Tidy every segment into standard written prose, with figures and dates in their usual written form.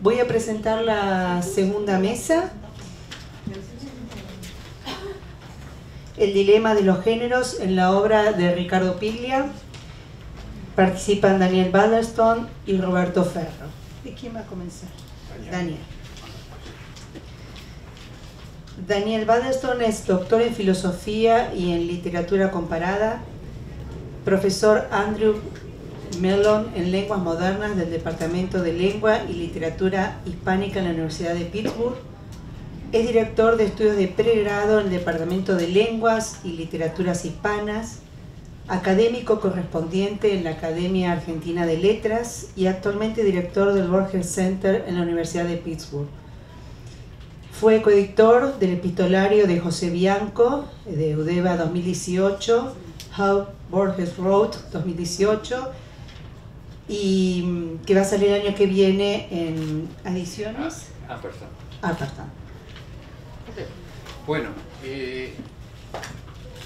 Voy a presentar la segunda mesa. El dilema de los géneros en la obra de Ricardo Piglia. Participan Daniel Baddelston y Roberto Ferro. ¿De quién va a comenzar? Daniel. Daniel Baddelston es doctor en filosofía y en literatura comparada, profesor Andrew Mellon en lenguas modernas del Departamento de Lengua y Literatura Hispánica en la Universidad de Pittsburgh. Es director de estudios de pregrado en el Departamento de Lenguas y Literaturas Hispanas, académico correspondiente en la Academia Argentina de Letras y actualmente director del Borges Center en la Universidad de Pittsburgh. Fue coeditor del epistolario de José Bianco, de Eudeva 2018, How Borges Wrote 2018, y que va a salir el año que viene en Ediciones. Perdón. Bueno,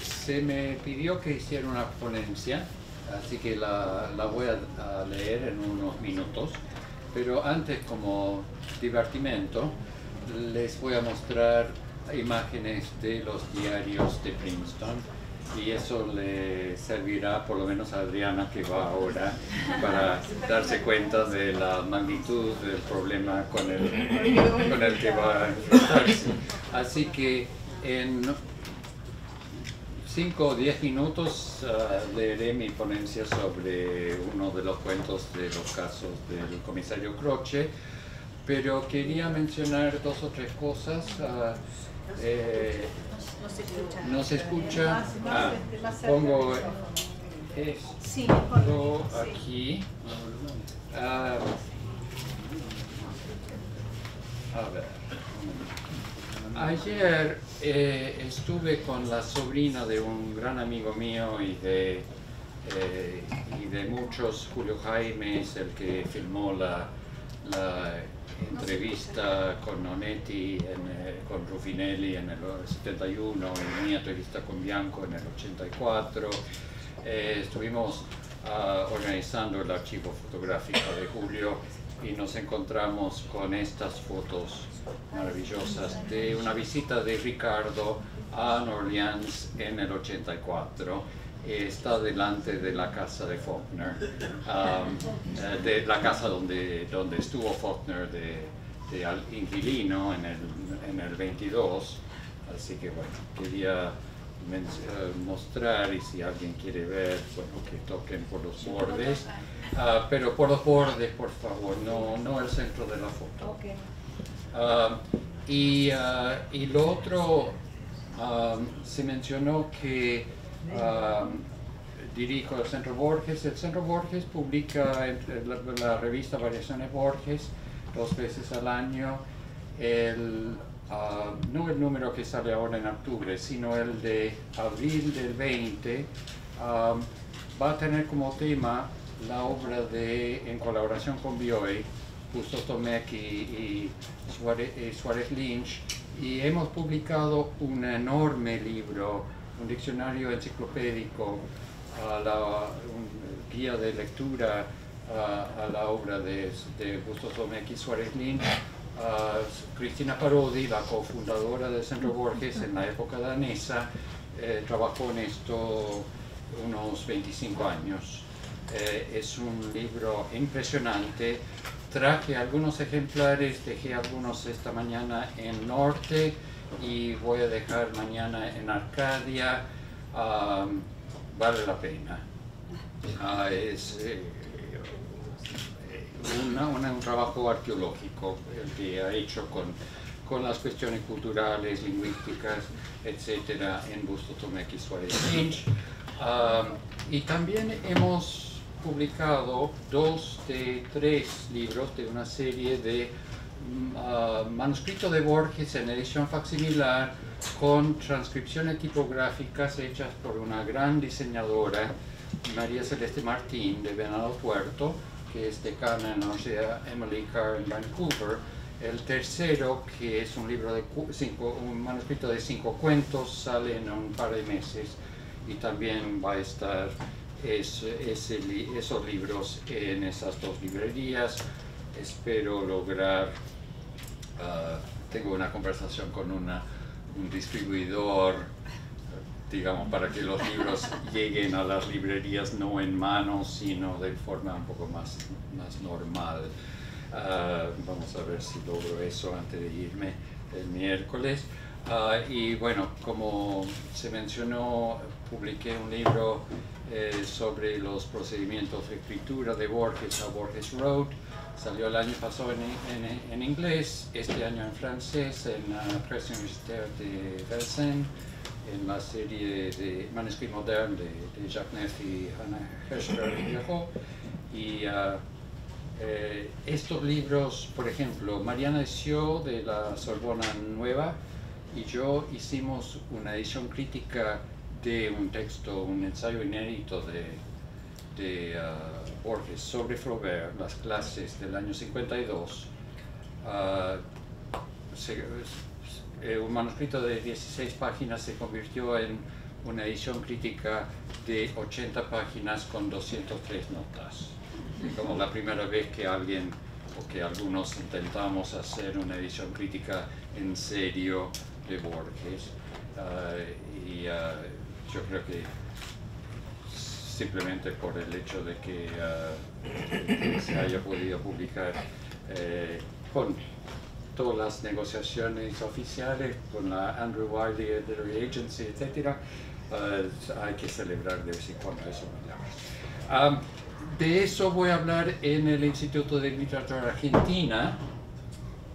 se me pidió que hiciera una ponencia, así que la voy a leer en unos minutos, pero antes, como divertimento, les voy a mostrar imágenes de los diarios de Princeton y eso le servirá por lo menos a Adriana, que va ahora, para darse cuenta de la magnitud del problema con el que va a enfrentarse. Así que en 5 o 10 minutos leeré mi ponencia sobre uno de los cuentos de los casos del comisario Croce, pero quería mencionar 2 o 3 cosas. No se escucha. Pongo esto aquí. A ver. Ayer estuve con la sobrina de un gran amigo mío y de muchos, Julio Jaime es el que filmó la entrevista con Onetti, con Ruffinelli en el 71, y mi entrevista con Bianco en el 84. Estuvimos organizando el archivo fotográfico de Julio y nos encontramos con estas fotos maravillosas de una visita de Ricardo a New Orleans en el 84. Está delante de la casa de Faulkner, de la casa donde estuvo Faulkner de inquilino en el 22, así que bueno, quería mostrar, y si alguien quiere ver, bueno, que toquen por los bordes, pero por los bordes, por favor, no el centro de la foto. Y lo otro, se mencionó que dirijo el Centro Borges. El Centro Borges publica la revista Variaciones Borges 2 veces al año. No el número que sale ahora en octubre, sino el de abril del 20, va a tener como tema la obra en colaboración con Bioy, Bustos Domecq y Suárez Lynch, y hemos publicado un enorme libro, un diccionario enciclopédico, un guía de lectura a la obra de Bustos Domecq y Suárez Lynch. Cristina Parodi, la cofundadora del Centro Borges en la época danesa, trabajó en esto unos 25 años. Es un libro impresionante. Traje algunos ejemplares, dejé algunos esta mañana en Norte y voy a dejar mañana en Arcadia. Vale la pena. Es un trabajo arqueológico el que ha hecho con las cuestiones culturales, lingüísticas, etcétera, en Bustos Domecq y Suárez Lynch. Y también hemos publicado 2 de 3 libros de una serie de manuscritos de Borges en edición facsimilar, con transcripciones tipográficas hechas por una gran diseñadora, María Celeste Martín, de Venado Tuerto, que es decana en la Universidad Emily Carr en Vancouver. El tercero, que es un libro un manuscrito de 5 cuentos, sale en un par de meses y también va a estar esos libros en esas 2 librerías. espero lograr, tengo una conversación con un distribuidor, digamos, para que los libros lleguen a las librerías no en mano, sino de forma un poco más normal. Vamos a ver si logro eso antes de irme el miércoles. Y bueno, como se mencionó, publiqué un libro sobre los procedimientos de escritura de Borges a Borges Road. Salió el año pasado en inglés, este año en francés, en la Presse Universitaire de Versailles, en la serie de Manuscrit Moderne de Jacques Neff y Hannah Hirschberg. Y estos libros, por ejemplo, Mariana Essiaux de la Sorbona Nueva y yo hicimos una edición crítica de un texto, un ensayo inédito de Borges sobre Flaubert, las clases del año 52. Un manuscrito de 16 páginas se convirtió en una edición crítica de 80 páginas con 203 notas. Y como la primera vez que alguien o que algunos intentamos hacer una edición crítica en serio de Borges, yo creo que simplemente por el hecho de que se haya podido publicar con todas las negociaciones oficiales, con la Andrew Wiley Literary Agency, etc., hay que celebrar de vez en cuando eso. De eso voy a hablar en el Instituto de Literatura Argentina,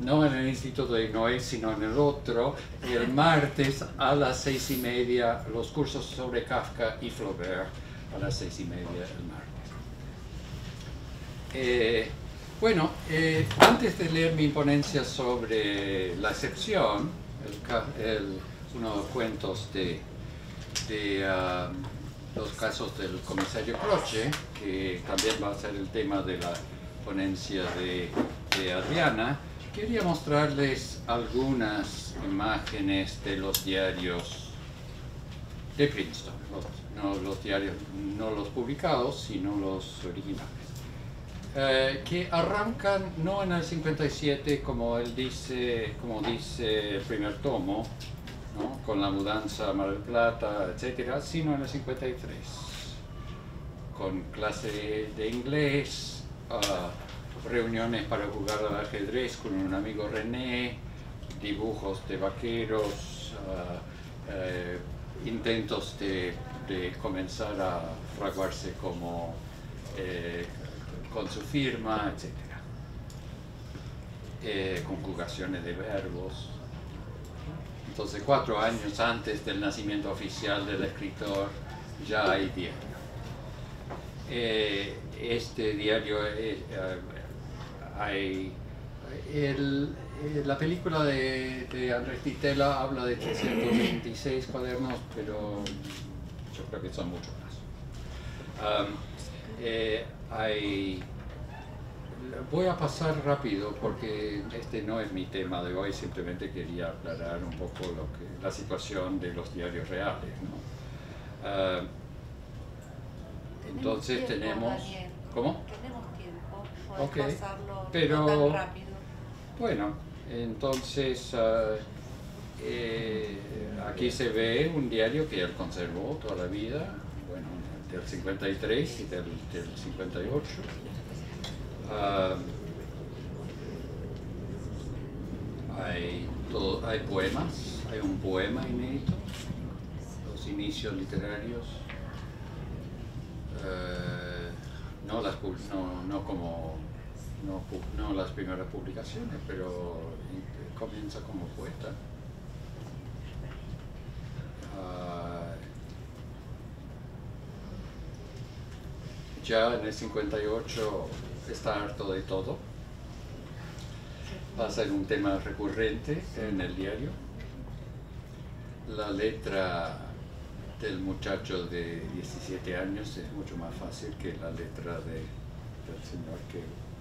no en el Instituto de Noé, sino en el otro, el martes a las 6:30, los cursos sobre Kafka y Flaubert a las 6:30 el martes. Bueno, antes de leer mi ponencia sobre La excepción, uno de los cuentos de los casos del comisario Croce, que también va a ser el tema de la ponencia de Adriana, quería mostrarles algunas imágenes de los diarios de Princeton, los diarios, no los publicados, sino los originales, que arrancan no en el 57 como dice el primer tomo, ¿no?, con la mudanza a Mar del Plata, etcétera, sino en el 53, con clase de inglés, reuniones para jugar al ajedrez con un amigo René, dibujos de vaqueros, intentos de comenzar a fraguarse como con su firma, etcétera, conjugaciones de verbos. Entonces, 4 años antes del nacimiento oficial del escritor, ya hay diario. Este diario, la película de Andrés Titela habla de 326 cuadernos, pero yo creo que son mucho más. Voy a pasar rápido porque este no es mi tema de hoy, simplemente quería aclarar un poco la situación de los diarios reales, ¿no? Entonces tenemos... ¿Cómo? Tenemos tiempo, Okay, pasarlo pero no tan rápido. Bueno, entonces aquí se ve un diario que él conservó toda la vida, bueno, del 53 y del 58. Hay poemas, hay un poema inédito, los inicios literarios, no las primeras publicaciones, pero comienza como poeta. Ya en el 58 está harto de todo. Va a ser un tema recurrente en el diario. La letra del muchacho de 17 años es mucho más fácil que la letra del señor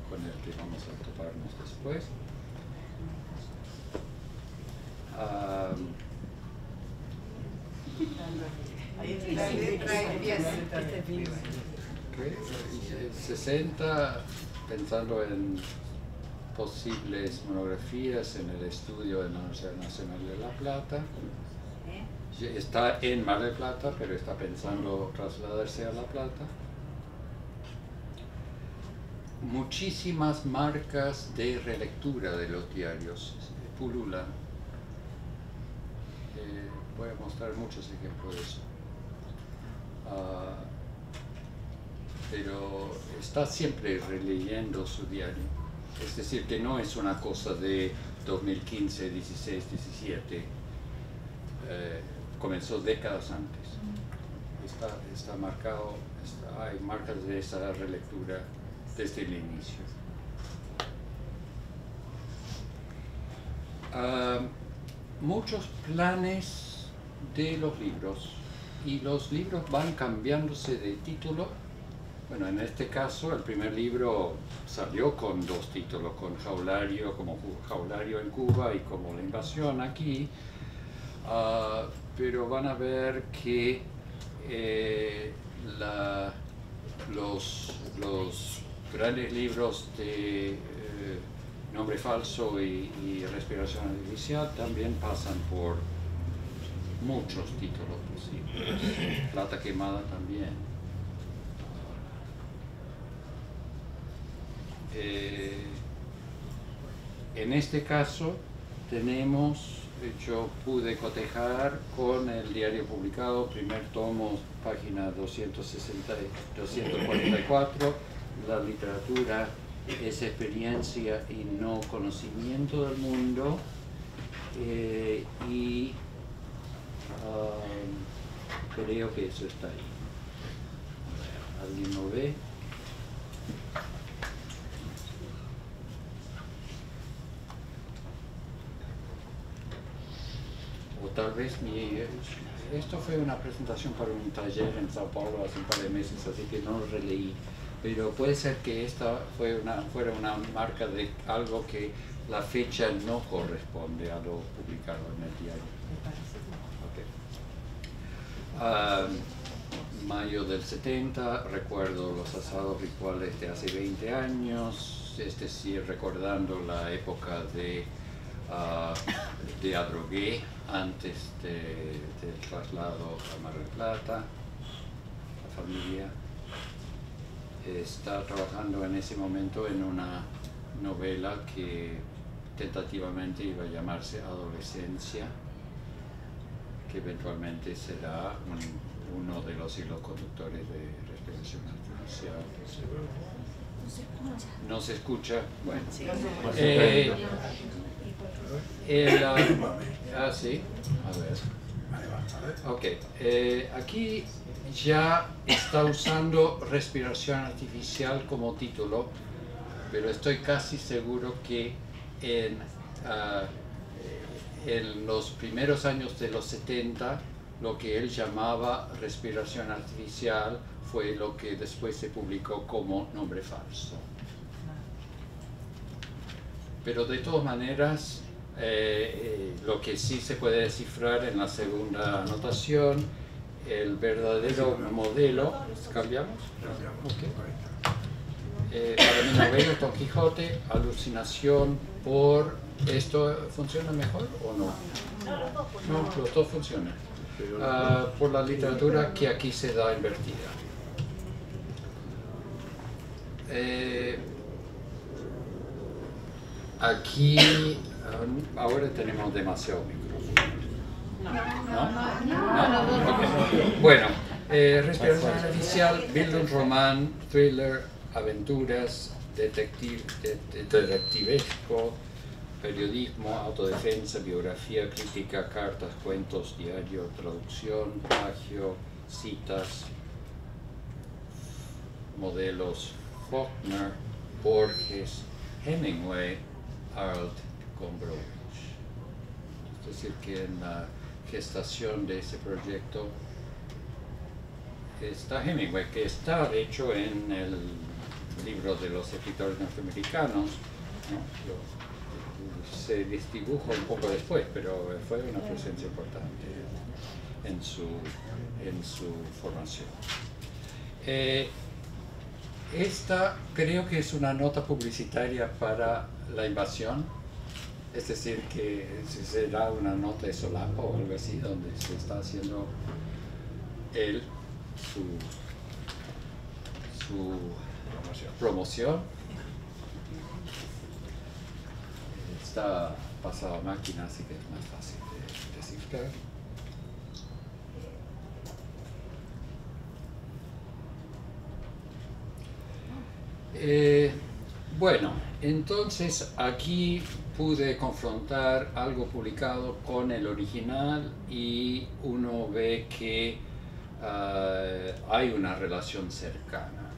con el que vamos a toparnos después. La letra empieza. 60, pensando en posibles monografías en el estudio de la Universidad Nacional de La Plata. Está en Mar del Plata, pero está pensando trasladarse a La Plata. Muchísimas marcas de relectura de los diarios pululan. Voy a mostrar muchos ejemplos de eso. Pero está siempre releyendo su diario. Es decir, que no es una cosa de 2015, 16, 17. Comenzó décadas antes. Está marcado, hay marcas de esa relectura desde el inicio. Muchos planes de los libros, y los libros van cambiándose de título. Bueno, en este caso el primer libro salió con dos títulos, con Jaulario, como Jaulario en Cuba y como La Invasión aquí, pero van a ver que los grandes libros de Nombre Falso y Respiración Artificial también pasan por muchos títulos posibles. Plata Quemada también. En este caso tenemos, yo pude cotejar con el diario publicado, primer tomo, página 244, la literatura es experiencia y no conocimiento del mundo, y creo que eso está ahí. ¿Alguien lo ve? O tal vez esto fue una presentación para un taller en Sao Paulo hace un par de meses, así que no lo releí. Pero puede ser que esta fuera una marca de algo que la fecha no corresponde a lo publicado en el diario. Okay. Mayo del 70, recuerdo los asados rituales de hace 20 años, es decir, recordando la época de Adrogué antes del traslado a Mar del Plata. La familia está trabajando en ese momento en una novela que tentativamente iba a llamarse Adolescencia, que eventualmente será uno de los hilos conductores de Respiración Artificial. ¿No se escucha? Bueno. Sí. Sí, a ver. Ok, aquí ya está usando Respiración Artificial como título, pero estoy casi seguro que en los primeros años de los 70, lo que él llamaba Respiración Artificial fue lo que después se publicó como Nombre Falso. Pero de todas maneras, lo que sí se puede descifrar en la segunda anotación, el verdadero modelo. ¿Cambiamos? Okay. Para mi novela Don Quijote, alucinación por... ¿Esto funciona mejor o no? No, los dos funcionan. Por la literatura que aquí se da invertida. Aquí ahora tenemos demasiado micrófono. ¿No? Okay. Bueno, Respiración Artificial, Bildungsroman, thriller, aventuras, detectivesco, periodismo, autodefensa, biografía, crítica, cartas, cuentos, diario, traducción, plagio, citas, modelos Faulkner, Borges, Hemingway, Arlt, Gombrowicz. Es decir, que en la gestación de ese proyecto está Hemingway, que está de hecho en el libro de los escritores norteamericanos, ¿no? Se desdibuja un poco después, pero fue una presencia importante en su formación. Esta creo que es una nota publicitaria para la invasión, es decir, que se da una nota de solapa o algo así, donde se está haciendo él su promoción. Está pasado a máquina, así que es más fácil de descifrar. Bueno, entonces aquí pude confrontar algo publicado con el original y uno ve que hay una relación cercana.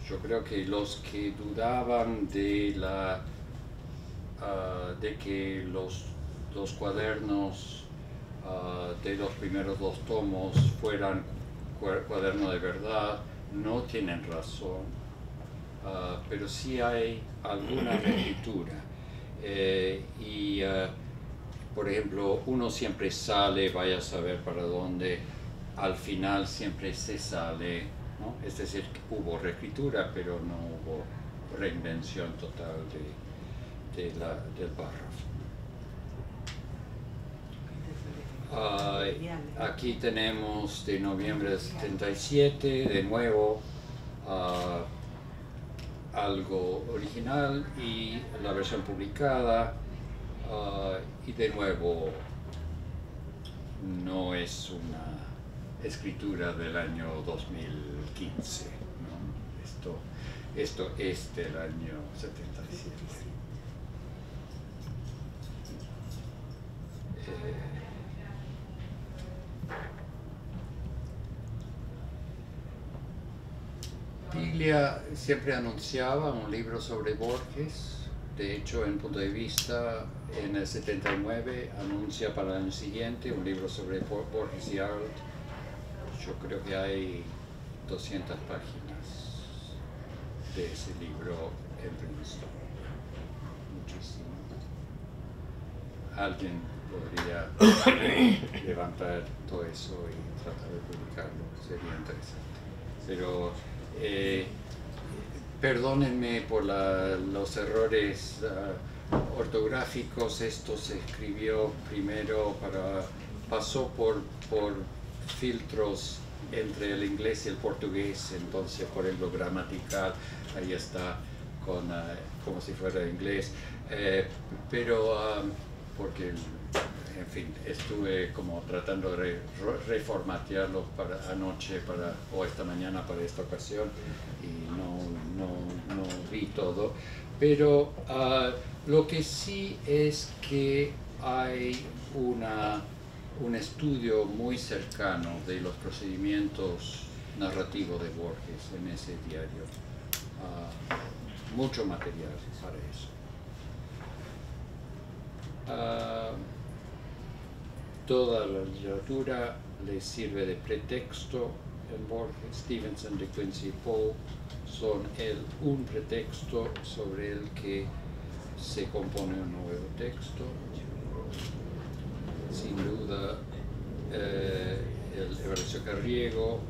Yo creo que los que dudaban de que los cuadernos de los primeros 2 tomos fueran cuadernos de verdad no tienen razón. Pero sí hay alguna reescritura. Por ejemplo, uno siempre sale, vaya a saber para dónde, al final siempre se sale, ¿no? Es decir, hubo reescritura, pero no hubo reinvención total del párrafo. Aquí tenemos de noviembre del 77, de nuevo, algo original y la versión publicada, y de nuevo no es una escritura del año 2015, ¿no? Esto es del año 77. Piglia siempre anunciaba un libro sobre Borges. De hecho, en Punto de Vista, en el 79 anuncia para el año siguiente un libro sobre Borges y Arlt. Yo creo que hay 200 páginas de ese libro en Princeton. Muchísimo. Alguien podría levantar todo eso y tratar de publicarlo. Sería interesante. Pero perdónenme por los errores ortográficos. Esto se escribió primero pasó por filtros entre el inglés y el portugués, entonces por ejemplo gramatical, ahí está como si fuera inglés, pero porque en fin, estuve como tratando de reformatearlo anoche o esta mañana para esta ocasión y no vi todo, pero lo que sí es que hay un estudio muy cercano de los procedimientos narrativos de Borges en ese diario, mucho material para eso. Toda la literatura le sirve de pretexto en Borges. Stevenson, De Quincey y Poe son un pretexto sobre el que se compone un nuevo texto. Sin duda, el Evaristo Carriego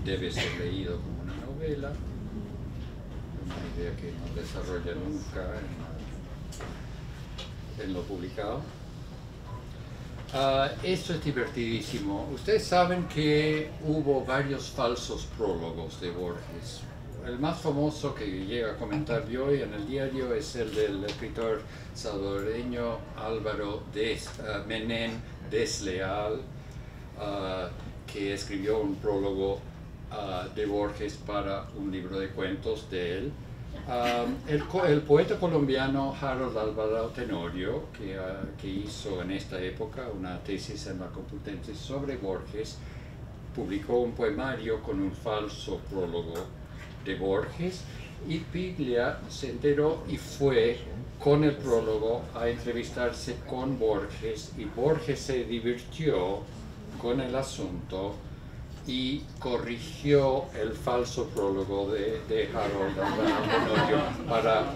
debe ser leído como una novela, una idea que no desarrolla nunca en lo publicado. Esto es divertidísimo. Ustedes saben que hubo varios falsos prólogos de Borges. El más famoso que llega a comentar yo hoy en el diario es el del escritor salvadoreño Álvaro Menem Desleal, que escribió un prólogo de Borges para un libro de cuentos de él. El poeta colombiano Harold Alvarado Tenorio, que hizo en esta época una tesis en la Complutense sobre Borges, publicó un poemario con un falso prólogo de Borges, y Piglia se enteró y fue con el prólogo a entrevistarse con Borges, y Borges se divirtió con el asunto y corrigió el falso prólogo de Harold Alvarado para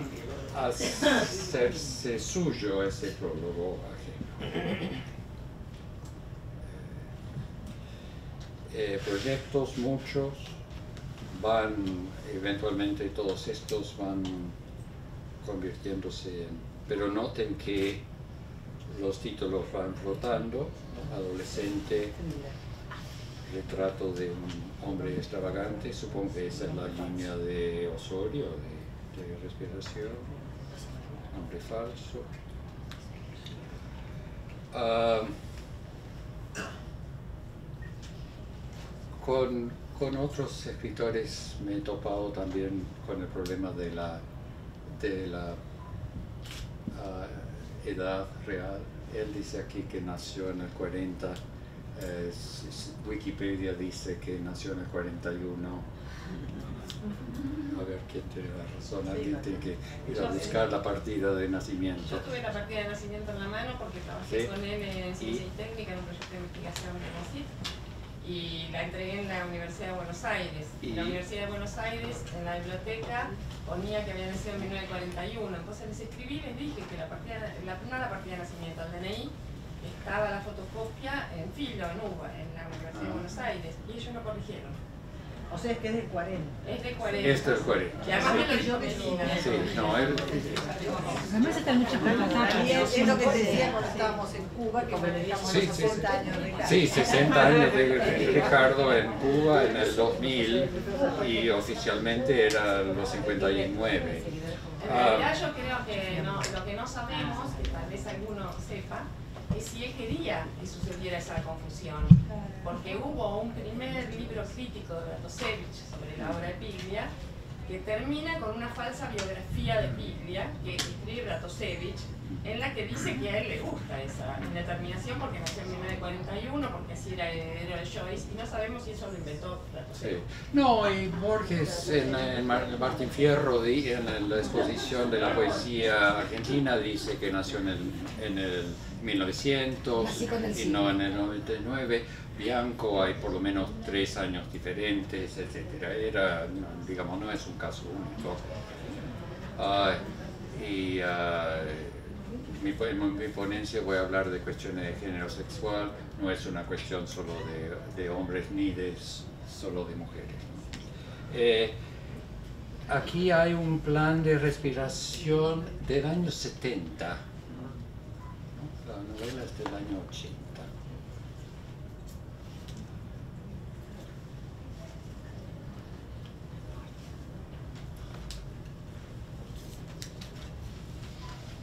hacerse suyo ese prólogo ajeno. Proyectos muchos, eventualmente todos estos van convirtiéndose en... Pero noten que los títulos van flotando, ¿no? Adolescente, retrato de un hombre extravagante, supongo que esa es la línea de Osorio, de respiración, hombre falso. Con otros escritores me he topado también con el problema de la edad real. Él dice aquí que nació en el 40, Wikipedia dice que nació en el 41. A ver quién tiene la razón, alguien tiene que ir a buscar la partida de nacimiento. Yo tuve la partida de nacimiento en la mano porque trabajé ¿Sí? con él en ciencia y técnica en un proyecto de investigación de la CIT y la entregué en la Universidad de Buenos Aires. En la Universidad de Buenos Aires, en la biblioteca, ponía que había nacido en 1941. Entonces les escribí y les dije que no la partida de nacimiento, el DNI, estaba la fotocopia en filo, en UBA, en la Universidad de Buenos Aires, y ellos lo corrigieron. O sea, es que es del 40. Es de 40. Esto es 40. Y además me lo dijo Melina. Sí, no, él... Además está mucho Es lo que te decía cuando estábamos en Cuba, que manejamos Sí, los sí, 60 años de Ricardo. Sí, 60 años de Ricardo en Cuba en el 2000 y oficialmente era los 59. En realidad yo creo que lo que no sabemos, que tal vez alguno sepa, es si él quería que sucediera esa confusión. Porque hubo un primer libro crítico de Bertosevich sobre la obra de Piglia que termina con una falsa biografía de Piglia que escribe Bertosevich, en la que dice que a él le gusta esa indeterminación porque nació en 1941, porque así era heredero de Joyce, y no sabemos si eso lo inventó Bertosevich. Sí. No, y Borges en Martín Fierro, en la exposición de la poesía argentina, dice que nació en el 1900 y no en el 99. Bianco hay por lo menos 3 años diferentes, etcétera. Era, digamos, no es un caso único. En mi ponencia voy a hablar de cuestiones de género sexual, no es una cuestión solo de hombres ni solo de mujeres. Aquí hay un plan de respiración del año 70. La novela es del año 80.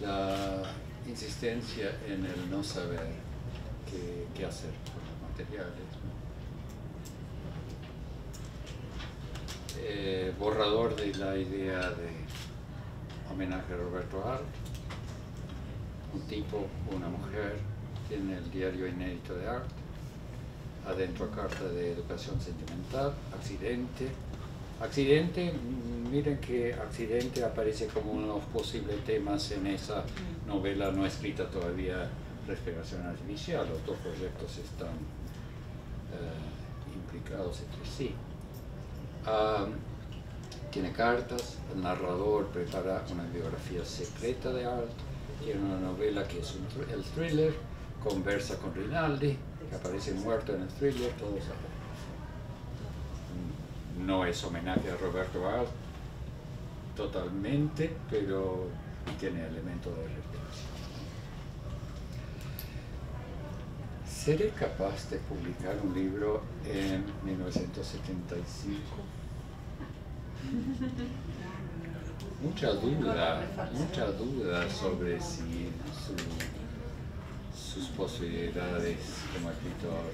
La insistencia en el no saber qué hacer con los materiales, ¿no? Borrador de la idea de homenaje a Roberto Arlt. Un tipo, una mujer, tiene el diario inédito de Arlt. Adentro carta de educación sentimental, accidente. Accidente, miren que accidente aparece como uno de los posibles temas en esa novela no escrita todavía, Respiración Artificial. Los dos proyectos están implicados entre sí. Tiene cartas, el narrador prepara una biografía secreta de Arlt, tiene una novela que es el thriller, conversa con Rinaldi, que aparece muerto en el thriller, todos no es homenaje a Roberto Arlt totalmente, pero tiene elementos de respiración. ¿Seré capaz de publicar un libro en 1975? Mucha duda sobre si sus posibilidades como escritor.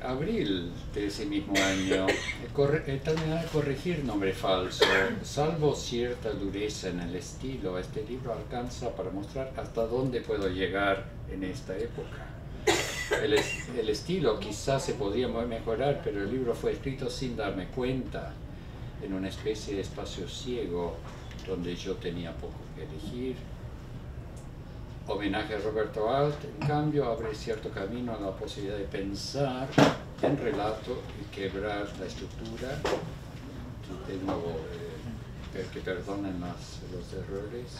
Abril de ese mismo año, terminé de corregir Nombre Falso. Salvo cierta dureza en el estilo, este libro alcanza para mostrar hasta dónde puedo llegar en esta época. El estilo quizás se podría mejorar, pero el libro fue escrito sin darme cuenta, en una especie de espacio ciego donde yo tenía poco que elegir. Homenaje a Roberto Arlt, en cambio, abre cierto camino a la posibilidad de pensar en relato y quebrar la estructura. De nuevo, que perdonen los errores.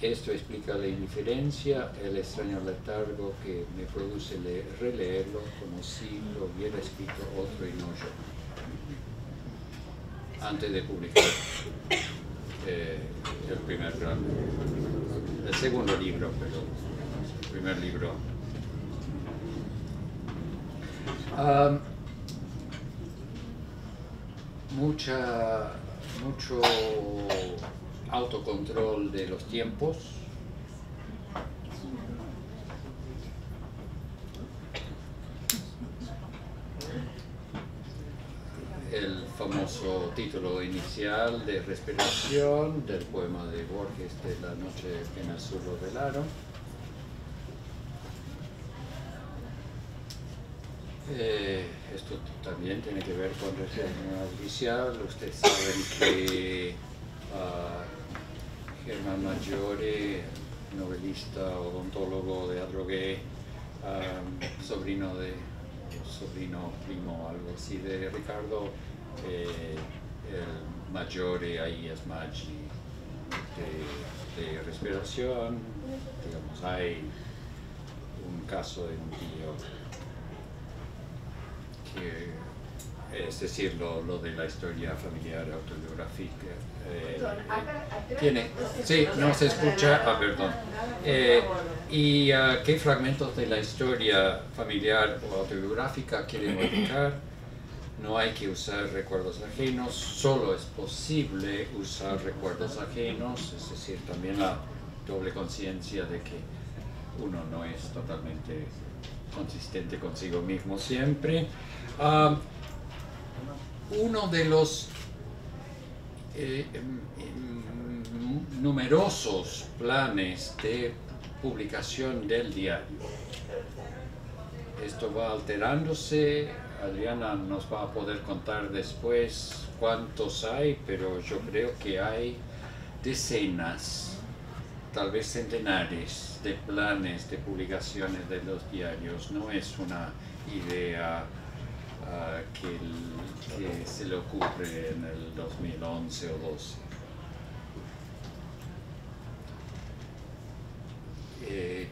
Esto explica la indiferencia, el extraño letargo que me produce releerlo como si lo hubiera escrito otro y no yo. Antes de publicar el segundo libro, pero el primer libro. Mucho autocontrol de los tiempos. El famoso título inicial de Respiración del poema de Borges de La noche en el sur lo velaron. Esto también tiene que ver con reserva judicial. Ustedes saben que Germán Maggiore, novelista, odontólogo de Adrogué, sobrino, primo, algo así de Ricardo, el Maggiore ahí es Maggi de respiración. Digamos, hay un caso de un tío que, es decir, lo de la historia familiar autobiográfica. Sí, no se escucha, perdón. ¿Y qué fragmentos de la historia familiar o autobiográfica quieren modificar? No hay que usar recuerdos ajenos, solo es posible usar recuerdos ajenos, es decir, también la doble conciencia de que uno no es totalmente consistente consigo mismo siempre. Uno de los numerosos planes de publicación del diario. Esto va alterándose. Adriana nos va a poder contar después cuántos hay, pero yo creo que hay decenas, tal vez centenares de planes de publicaciones de los diarios. No es una idea que se le ocurre en el 2011 o 12.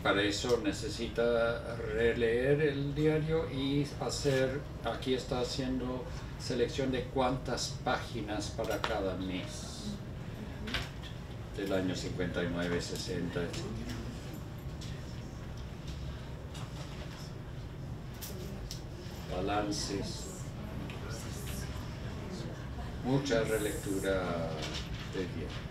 Para eso necesita releer el diario y hacer, aquí está haciendo selección de cuántas páginas para cada mes del año 59, 60, etc. Balances, mucha relectura del diario.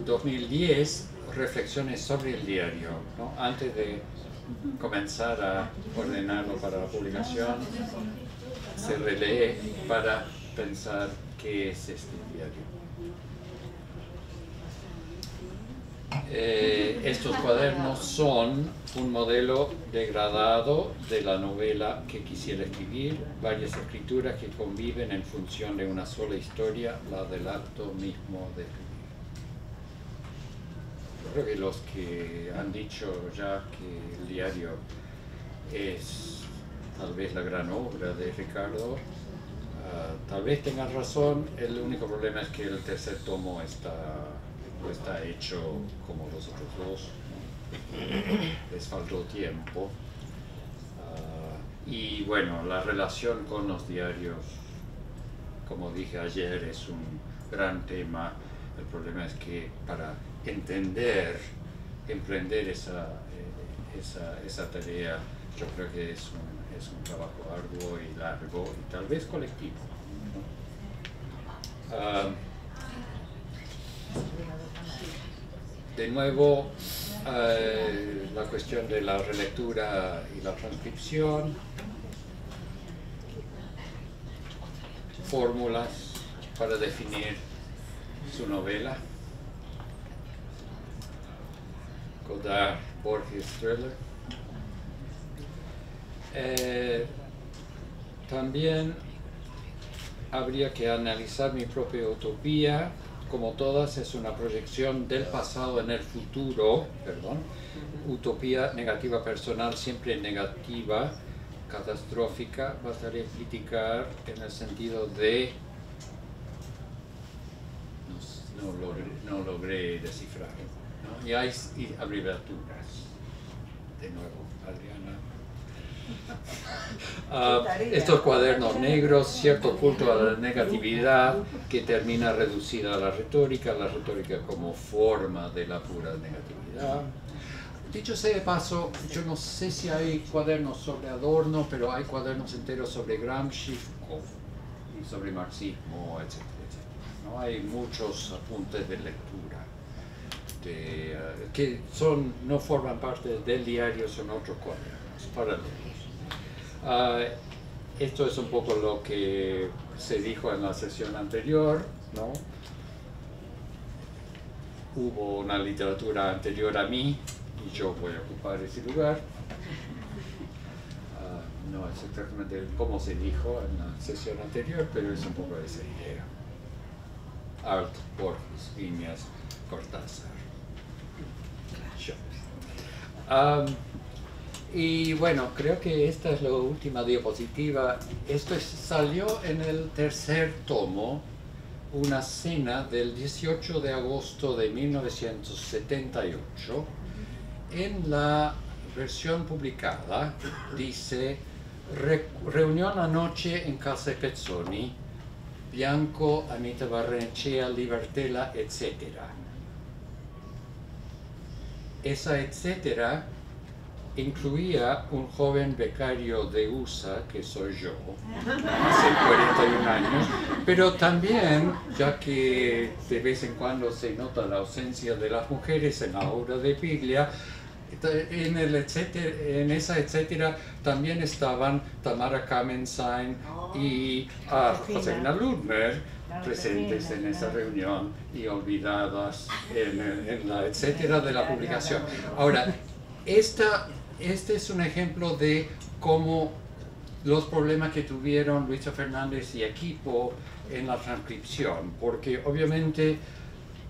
2010, reflexiones sobre el diario, ¿no? Antes de comenzar a ordenarlo para la publicación, se relee para pensar qué es este diario. Estos cuadernos son un modelo degradado de la novela que quisiera escribir, varias escrituras que conviven en función de una sola historia, la del acto mismo de escribir. Yo creo que los que han dicho ya que el diario es tal vez la gran obra de Ricardo, tal vez tengan razón. El único problema es que el tercer tomo no está hecho como los otros dos, ¿no? Les faltó tiempo. Y bueno, la relación con los diarios, como dije ayer, es un gran tema. El problema es que para emprender esa tarea, yo creo que es un trabajo arduo y largo y tal vez colectivo, ¿no? De nuevo, la cuestión de la relectura y la transcripción, fórmulas para definir su novela, Godard, Borges, thriller. También habría que analizar mi propia utopía. Como todas, es una proyección del pasado en el futuro, utopía negativa personal, siempre negativa, catastrófica, bastaría criticar en el sentido de... No logré descifrar, ¿no? Y hay abreviaturas. De nuevo, Adriana. Estos cuadernos negros, cierto culto a la negatividad que termina reducida a la retórica como forma de la pura negatividad. Dicho sea de paso, yo no sé si hay cuadernos sobre Adorno, pero hay cuadernos enteros sobre Gramsci y sobre marxismo, etc. ¿No? Hay muchos apuntes de lectura que no forman parte del diario, son otros cuadernos paralelos. Esto es un poco lo que se dijo en la sesión anterior, ¿no? Hubo una literatura anterior a mí y yo voy a ocupar ese lugar. No es exactamente como se dijo en la sesión anterior, pero es un poco esa idea. Art, Borges, Viñas, Cortázar. Y bueno, creo que esta es la última diapositiva. Esto salió en el tercer tomo, una cena del 18 de agosto de 1978. En la versión publicada dice: reunión anoche en casa de Pezzoni, Bianco, Anita Barrenechea, Libertella, etc. Esa etcétera incluía un joven becario de USA, que soy yo, hace 41 años, pero también, ya que de vez en cuando se nota la ausencia de las mujeres en la obra de Piglia, en esa etcétera también estaban Tamara Kamenstein y Josefina Ludmer presentes en esa reunión y olvidadas en la etcétera de la publicación. Ahora, este es un ejemplo de cómo los problemas que tuvieron Luisa Fernández y equipo en la transcripción, porque obviamente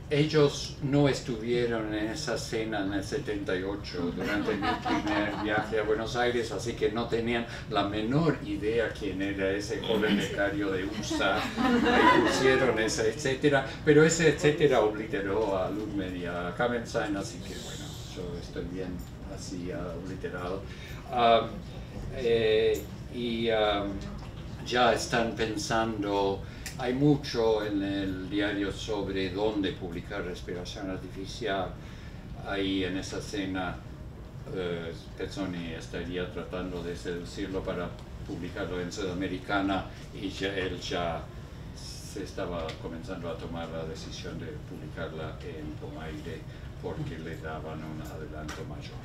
ellos no estuvieron en esa cena en el 78 durante mi primer viaje a Buenos Aires, así que no tenían la menor idea quién era ese joven becario de USA, y pusieron ese etcétera, pero ese etcétera obliteró a Ludmer y a Kamenstein, así que bueno, yo estoy bien así obliterado. Ya están pensando. Hay mucho en el diario sobre dónde publicar respiración artificial. Ahí en esa cena Pezzoni estaría tratando de seducirlo para publicarlo en Sudamericana y él ya se estaba comenzando a tomar la decisión de publicarla en Pomaire porque le daban un adelanto mayor.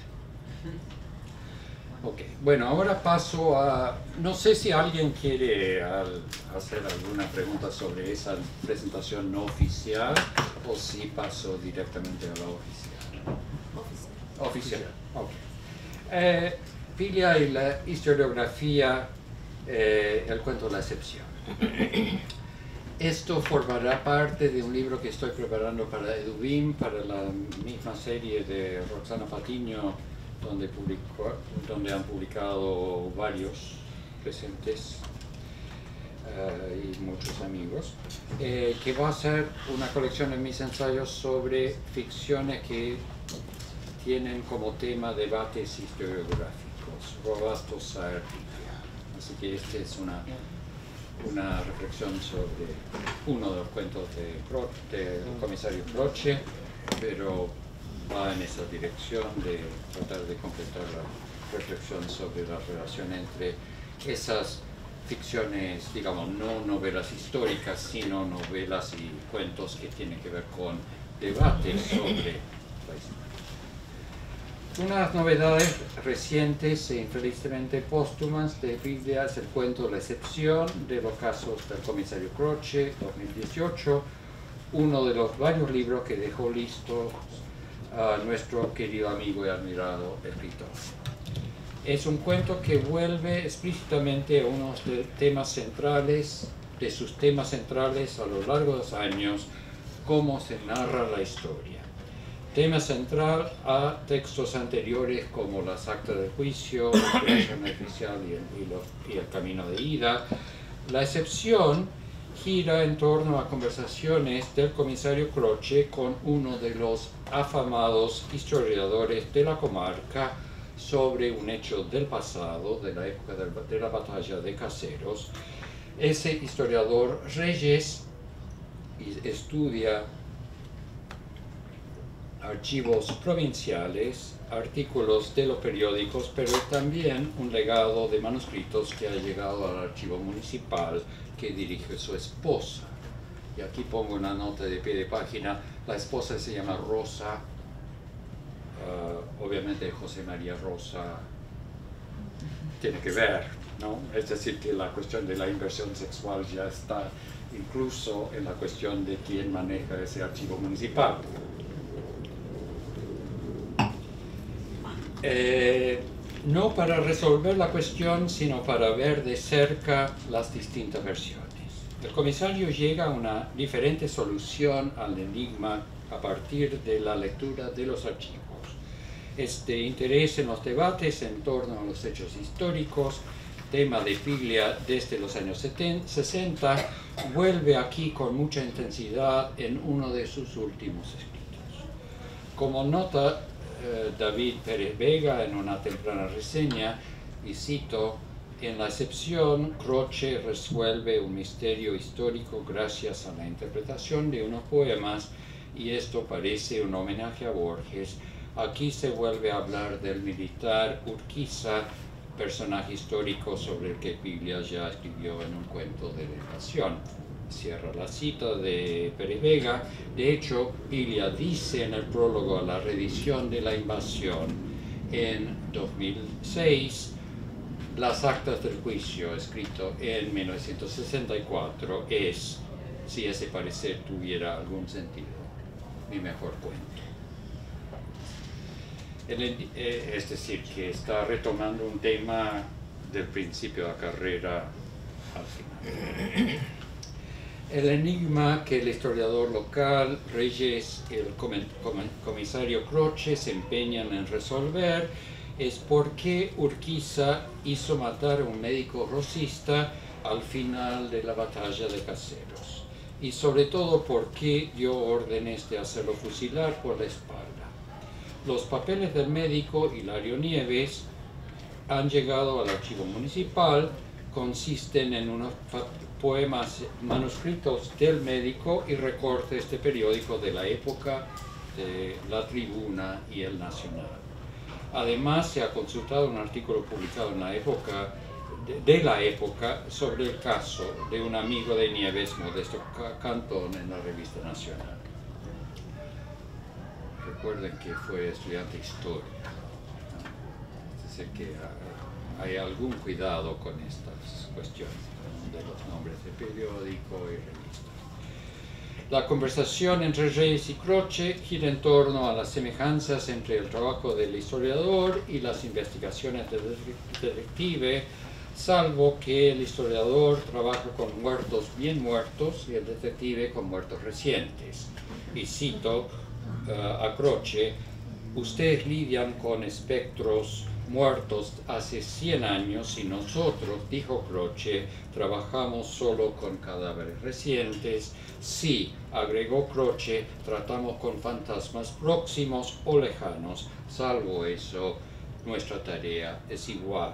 Ok, bueno, ahora paso a... No sé si alguien quiere hacer alguna pregunta sobre esa presentación no oficial o si paso directamente a la oficial. Oficial, ok. Piglia y la historiografía, el cuento de la excepción. Esto formará parte de un libro que estoy preparando para Edubim, para la misma serie de Roxana Patiño, donde han publicado varios presentes y muchos amigos, que va a ser una colección de mis ensayos sobre ficciones que tienen como tema debates historiográficos, Robasto Saer Piglia. Así que esta es una reflexión sobre uno de los cuentos del comisario Croce, pero va en esa dirección de tratar de completar la reflexión sobre la relación entre esas ficciones, digamos, no novelas históricas, sino novelas y cuentos que tienen que ver con debates sobre la historia. Unas novedades recientes e infelizmente póstumas de Piglia es el cuento La excepción de los casos del comisario Croce, 2018, uno de los varios libros que dejó listo a nuestro querido amigo y admirado escritor. Es un cuento que vuelve explícitamente a unos de sus temas centrales a lo largo de los años, cómo se narra la historia. tema central a textos anteriores como las actas del juicio, la creación oficial y el camino de ida. La excepción gira en torno a conversaciones del comisario Croce con uno de los afamados historiadores de la comarca sobre un hecho del pasado, de la época de la batalla de Caseros. Ese historiador Reyes estudia archivos provinciales, artículos de los periódicos, pero también un legado de manuscritos que ha llegado al archivo municipal que dirige su esposa. Y aquí pongo una nota de pie de página. La esposa se llama Rosa, obviamente José María Rosa tiene que ver, ¿no? Es decir, que la cuestión de la inversión sexual ya está incluso en la cuestión de quién maneja ese archivo municipal. No para resolver la cuestión, sino para ver de cerca las distintas versiones. El comisario llega a una diferente solución al enigma a partir de la lectura de los archivos. Este interés en los debates en torno a los hechos históricos, tema de Piglia desde los años 60, vuelve aquí con mucha intensidad en uno de sus últimos escritos. Como nota David Pérez Vega en una temprana reseña, y cito, en la excepción, Croce resuelve un misterio histórico gracias a la interpretación de unos poemas, y esto parece un homenaje a Borges. Aquí se vuelve a hablar del militar Urquiza, personaje histórico sobre el que Piglia ya escribió en un cuento de la invasión. Cierra la cita de Pérez Vega. De hecho, Piglia dice en el prólogo a la reedición de la invasión en 2006, las actas del juicio, escrito en 1964, es, si ese parecer tuviera algún sentido, mi mejor cuento. Es decir, que está retomando un tema del principio de la carrera al final. El enigma que el historiador local, Reyes y el comisario Croce se empeñan en resolver es por qué Urquiza hizo matar a un médico rosista al final de la batalla de Caseros, y sobre todo por qué dio órdenes de hacerlo fusilar por la espalda. Los papeles del médico Hilario Nieves han llegado al archivo municipal, consisten en unos poemas manuscritos del médico y recortes de periódicos de la época, de La Tribuna y El Nacional. Además, se ha consultado un artículo publicado en la época, de la época sobre el caso de un amigo de Nieves, Modesto Cantón, en la Revista Nacional. Recuerden que fue estudiante de historia, ¿no? Así que hay algún cuidado con estas cuestiones, ¿no? De los nombres de periódico y revistas. La conversación entre Reyes y Croce gira en torno a las semejanzas entre el trabajo del historiador y las investigaciones del detective, salvo que el historiador trabaja con muertos bien muertos y el detective con muertos recientes. Y cito a Croce: ustedes lidian con espectros muertos hace 100 años y nosotros, dijo Croce, trabajamos solo con cadáveres recientes. Sí, agregó Croce, tratamos con fantasmas próximos o lejanos. Salvo eso, nuestra tarea es igual.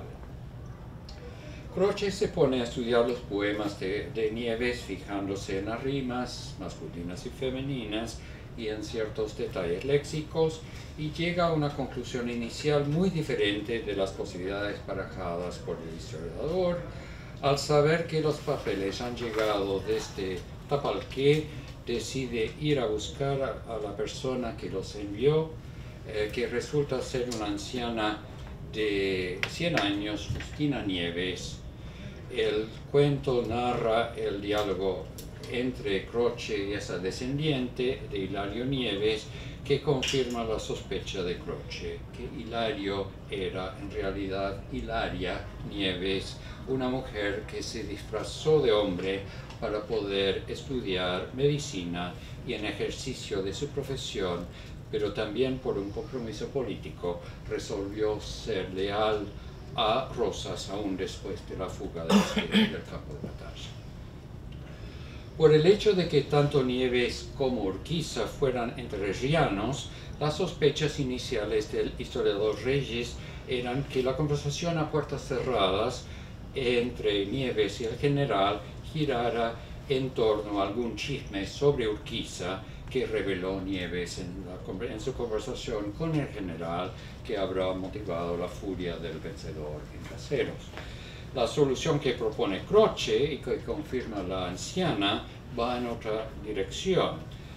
Croce se pone a estudiar los poemas de Nieves, fijándose en las rimas masculinas y femeninas y en ciertos detalles léxicos, y llega a una conclusión inicial muy diferente de las posibilidades barajadas por el historiador. Al saber que los papeles han llegado desde Tapalqué, decide ir a buscar a la persona que los envió, que resulta ser una anciana de 100 años, Justina Nieves. El cuento narra el diálogo entre Croce y esa descendiente de Hilario Nieves, que confirma la sospecha de Croce, que Hilario era en realidad Hilaria Nieves, una mujer que se disfrazó de hombre para poder estudiar medicina y en ejercicio de su profesión pero también por un compromiso político resolvió ser leal a Rosas aún después de la fuga del campo de batalla. Por el hecho de que tanto Nieves como Urquiza fueran entrerrianos, las sospechas iniciales del historiador Reyes eran que la conversación a puertas cerradas entre Nieves y el general girara en torno a algún chisme sobre Urquiza que reveló Nieves en su conversación con el general, que habrá motivado la furia del vencedor en Caseros. La solución que propone Croce y que confirma la anciana va en otra dirección.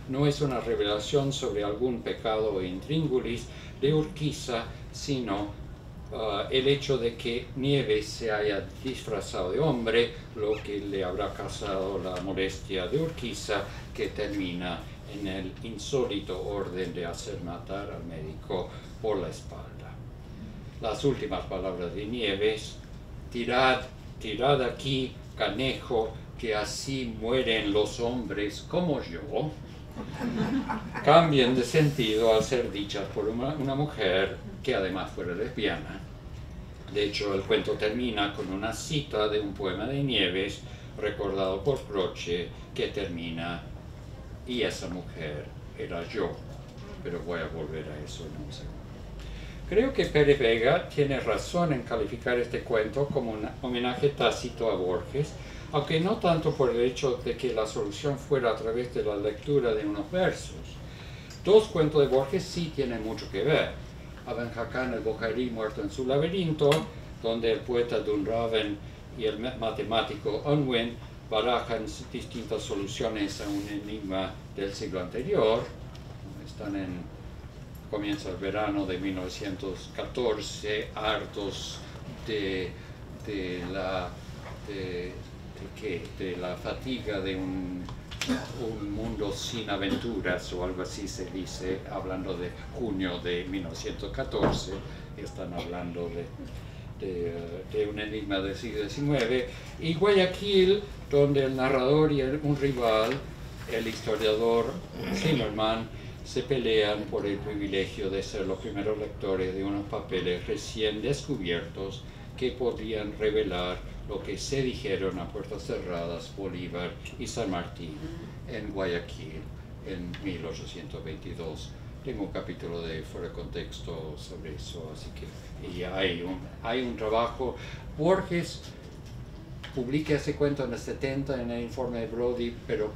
No es una revelación sobre algún pecado intríngulis de Urquiza, sino el hecho de que Nieves se haya disfrazado de hombre, lo que le habrá causado la molestia de Urquiza, que termina en el insólito orden de hacer matar al médico por la espalda. Las últimas palabras de Nieves: tirad aquí, canejo, que así mueren los hombres como yo, cambian de sentido al ser dichas por una mujer que además fuera lesbiana. De hecho, el cuento termina con una cita de un poema de Nieves, recordado por Croce, que termina: y esa mujer era yo. Pero voy a volver a eso en un segundo. Creo que Pérez Vega tiene razón en calificar este cuento como un homenaje tácito a Borges, aunque no tanto por el hecho de que la solución fuera a través de la lectura de unos versos. Dos cuentos de Borges sí tienen mucho que ver. Aben Hakam, el Bokhari muerto en su laberinto, donde el poeta Dunraven y el matemático Unwin barajan distintas soluciones a un enigma del siglo anterior. Comienza el verano de 1914, hartos de la fatiga de un mundo sin aventuras, o algo así se dice, hablando de junio de 1914, están hablando de un enigma del siglo XIX, y Guayaquil, donde el narrador y un rival, el historiador Zimmerman, se pelean por el privilegio de ser los primeros lectores de unos papeles recién descubiertos que podrían revelar lo que se dijeron a puertas cerradas Bolívar y San Martín en Guayaquil en 1822. Tengo un capítulo de Fuera de Contexto sobre eso, así que y hay un trabajo. Borges publica ese cuento en el 70 en el informe de Brody, pero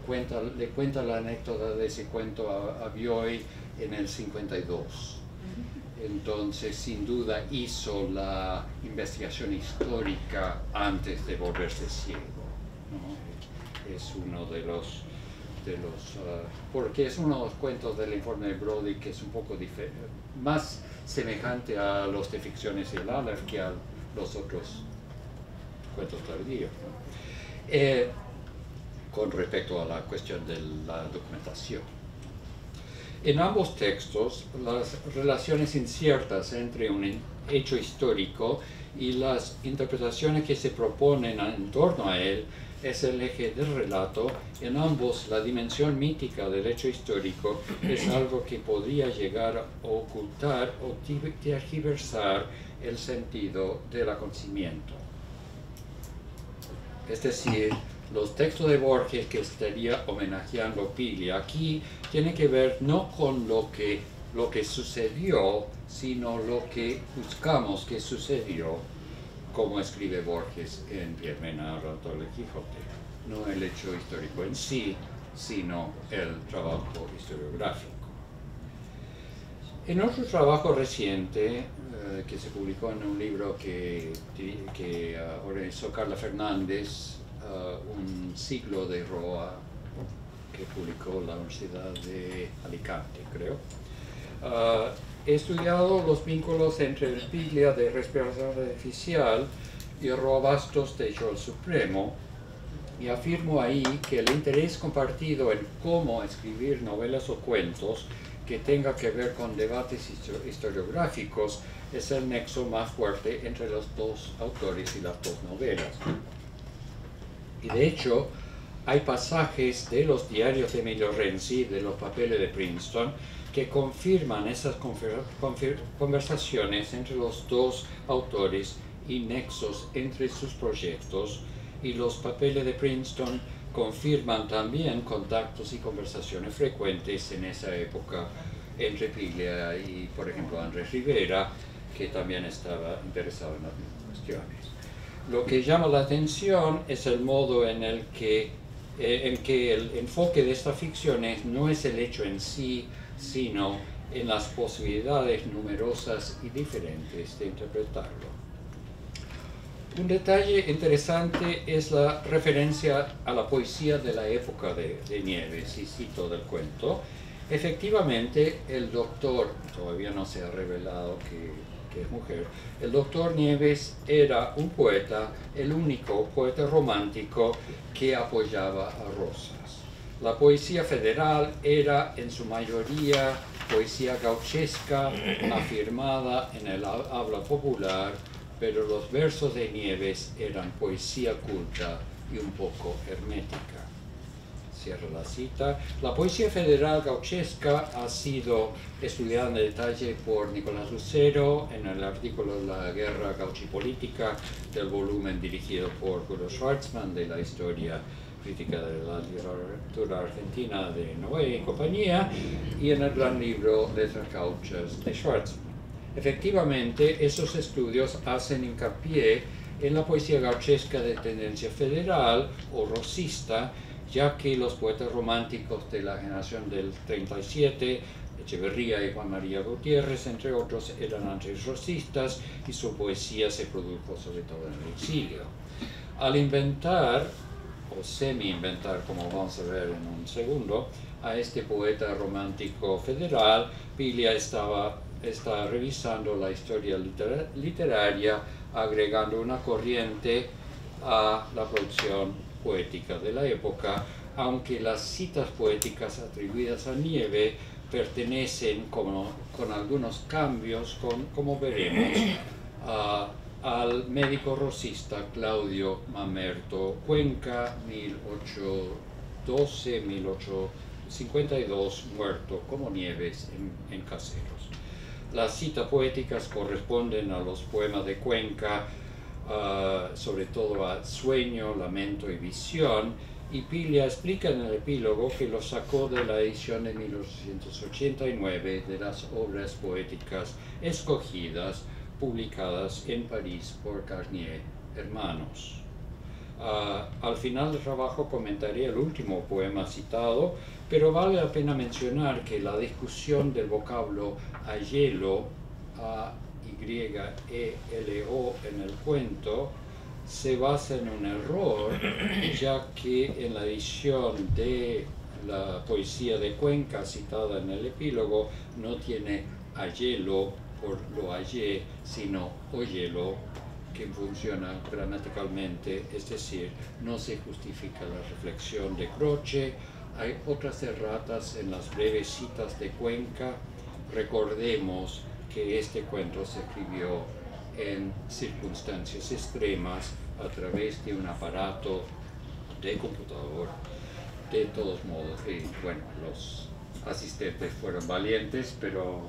le cuenta la anécdota de ese cuento a Bioy en el 52. Entonces, sin duda, hizo la investigación histórica antes de volverse ciego, ¿no? Es uno de los porque es uno de los cuentos del informe de Brody que es un poco más semejante a los de Ficciones y el Aleph que a los otros cuentos tardíos, ¿no? Con respecto a la cuestión de la documentación. En ambos textos, las relaciones inciertas entre un hecho histórico y las interpretaciones que se proponen en torno a él es el eje del relato. En ambos, la dimensión mítica del hecho histórico es algo que podría llegar a ocultar o tergiversar el sentido del acontecimiento. Es decir, los textos de Borges que estaría homenajeando Piglia aquí tienen que ver no con lo que sucedió, sino lo que buscamos que sucedió, como escribe Borges en Piermena Relato del Quijote. No el hecho histórico en sí, sino el trabajo historiográfico. En otro trabajo reciente, que se publicó en un libro que organizó Carla Fernández, un ciclo de Roa, que publicó la Universidad de Alicante, creo. He estudiado los vínculos entre el Piglia de Respiración Artificial y Roa Bastos de Yo el Supremo, y afirmo ahí que el interés compartido en cómo escribir novelas o cuentos que tenga que ver con debates historiográficos es el nexo más fuerte entre los dos autores y las dos novelas. Y de hecho, hay pasajes de los diarios de Emilio Renzi, de los papeles de Princeton, que confirman esas conversaciones entre los dos autores y nexos entre sus proyectos, y los papeles de Princeton confirman también contactos y conversaciones frecuentes en esa época entre Piglia y, por ejemplo, Andrés Rivera, que también estaba interesado en las mismas cuestiones. Lo que llama la atención es el modo en que el enfoque de esta ficción no es el hecho en sí, sino en las posibilidades numerosas y diferentes de interpretarlo. Un detalle interesante es la referencia a la poesía de la época de Nieves, y cito del cuento. Efectivamente, el doctor, todavía no se ha revelado que es mujer, el doctor Nieves era un poeta, el único poeta romántico que apoyaba a Rosas. La poesía federal era en su mayoría poesía gauchesca, afirmada en el habla popular, pero los versos de Nieves eran poesía culta y un poco hermética. Cierro la cita. La poesía federal gauchesca ha sido estudiada en detalle por Nicolás Lucero en el artículo La guerra gauchipolítica del volumen dirigido por Julio Schwartzman de la historia crítica de la literatura argentina de Noé y compañía, y en el gran libro Letras Gauchas de Schwartzman. Efectivamente, esos estudios hacen hincapié en la poesía gauchesca de tendencia federal o rosista, ya que los poetas románticos de la generación del 37, Echeverría y Juan María Gutiérrez, entre otros, eran antirrosistas y su poesía se produjo sobre todo en el exilio. Al inventar, o semi-inventar, como vamos a ver en un segundo, a este poeta romántico federal, Piglia está revisando la historia literaria, agregando una corriente a la producción poética de la época, aunque las citas poéticas atribuidas a Nieve pertenecen, con algunos cambios, como veremos, al médico rosista Claudio Mamerto Cuenca, 1812-1852, muerto como Nieves en Caseros. Las citas poéticas corresponden a los poemas de Cuenca, sobre todo a Sueño, Lamento y Visión, y Piglia explica en el epílogo que lo sacó de la edición de 1889 de las obras poéticas escogidas, publicadas en París por Garnier Hermanos. Al final del trabajo comentaré el último poema citado, pero vale la pena mencionar que la discusión del vocablo ayelo, A-Y-E-L-O en el cuento, se basa en un error, ya que en la edición de la poesía de Cuenca citada en el epílogo no tiene ayelo por lo hallé, sino oyelo, que funciona gramaticalmente, es decir, no se justifica la reflexión de Croce. Hay otras erratas en las breves citas de Cuenca. Recordemos que este cuento se escribió en circunstancias extremas a través de un aparato de computador. De todos modos, bueno, los asistentes fueron valientes, pero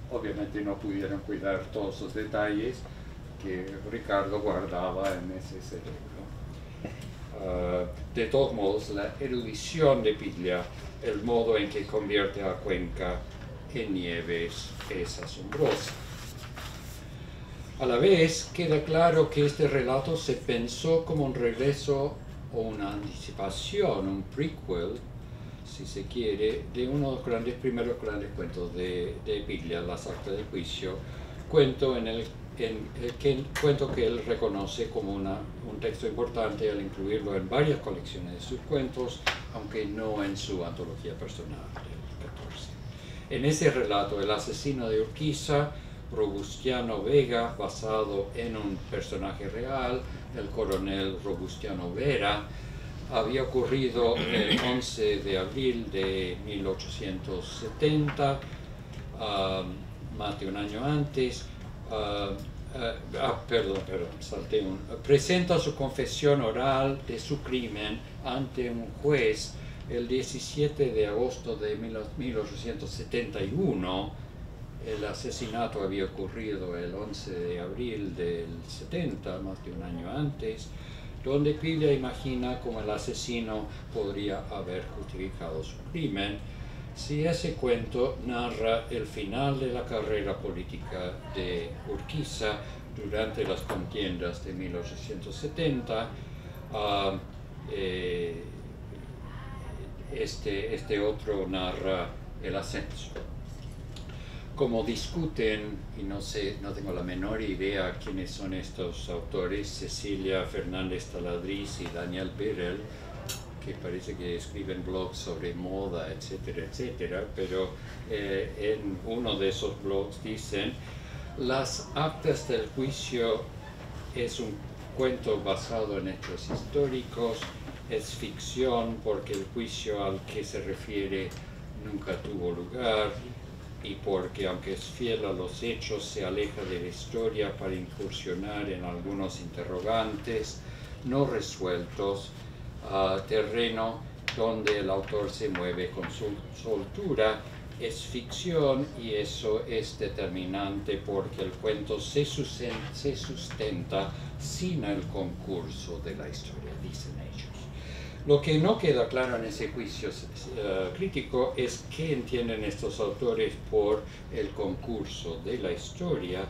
obviamente no pudieron cuidar todos los detalles que Ricardo guardaba en ese cerebro. De todos modos, la erudición de Piglia, el modo en que convierte a Cuenca en Nieves, es asombrosa. A la vez, queda claro que este relato se pensó como un regreso o una anticipación, un prequel, si se quiere, de uno de los primeros grandes cuentos de Piglia, Las Actas del Juicio, cuento que él reconoce como un texto importante al incluirlo en varias colecciones de sus cuentos, aunque no en su antología personal del 14. En ese relato, el asesino de Urquiza, Robustiano Vega, basado en un personaje real, el coronel Robustiano Vera, había ocurrido el 11 de abril de 1870, más de un año antes. Salté presenta su confesión oral de su crimen ante un juez el 17 de agosto de 1871, el asesinato había ocurrido el 11 de abril del 70, más de un año antes, donde Piglia imagina cómo el asesino podría haber justificado su crimen si ese cuento narra el final de la carrera política de Urquiza durante las contiendas de 1870. Este otro narra el ascenso. Como discuten, y no tengo la menor idea quiénes son estos autores, Cecilia Fernández Taladriz y Daniel Birrell, que parece que escriben blogs sobre moda, etcétera, etcétera, pero en uno de esos blogs dicen: las actas del juicio es un cuento basado en hechos históricos, es ficción porque el juicio al que se refiere nunca tuvo lugar, y porque, aunque es fiel a los hechos, se aleja de la historia para incursionar en algunos interrogantes no resueltos, terreno donde el autor se mueve con soltura. Es ficción, y eso es determinante porque el cuento se sustenta sin el concurso de la historia, dicen ellos. Lo que no queda claro en ese juicio crítico es qué entienden estos autores por el concurso de la historia,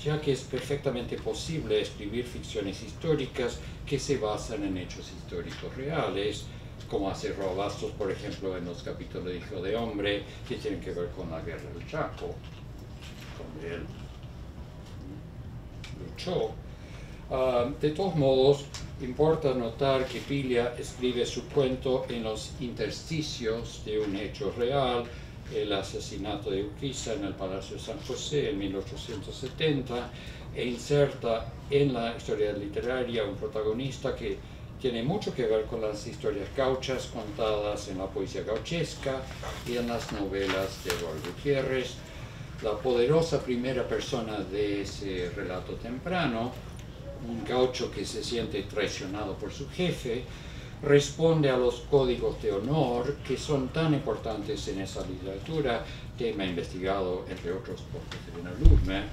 ya que es perfectamente posible escribir ficciones históricas que se basan en hechos históricos reales, como hace Raúl Bastos, por ejemplo, en los capítulos de Hijo de Hombre, que tienen que ver con la guerra del Chaco, donde él luchó. De todos modos, importa notar que Piglia escribe su cuento en los intersticios de un hecho real, el asesinato de Urquiza en el Palacio de San José en 1870, e inserta en la historia literaria un protagonista que tiene mucho que ver con las historias gauchas contadas en la poesía gauchesca y en las novelas de Eduardo Gutiérrez. La poderosa primera persona de ese relato temprano, un gaucho que se siente traicionado por su jefe, responde a los códigos de honor que son tan importantes en esa literatura, tema investigado entre otros por Caterina Ludmer.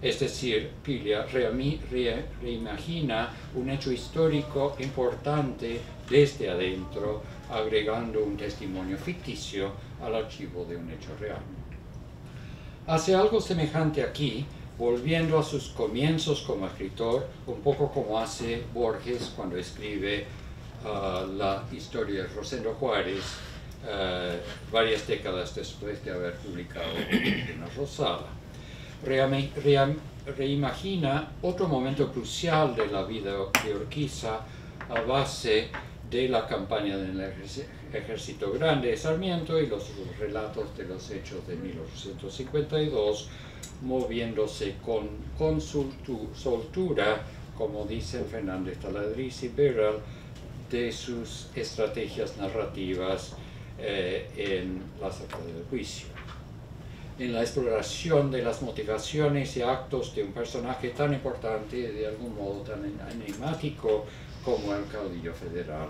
Es decir, Piglia reimagina un hecho histórico importante desde adentro, agregando un testimonio ficticio al archivo de un hecho real. Hace algo semejante aquí, volviendo a sus comienzos como escritor, un poco como hace Borges cuando escribe la historia de Rosendo Juárez, varias décadas después de haber publicado Una Rosada. Reimagina otro momento crucial de la vida de Urquiza a base de la campaña del Ejército Grande de Sarmiento y los relatos de los hechos de 1852, moviéndose con soltura, como dicen Fernández Taladriz y Birrell, de sus estrategias narrativas en las actas del juicio. En la exploración de las motivaciones y actos de un personaje tan importante, de algún modo tan enigmático como el caudillo federal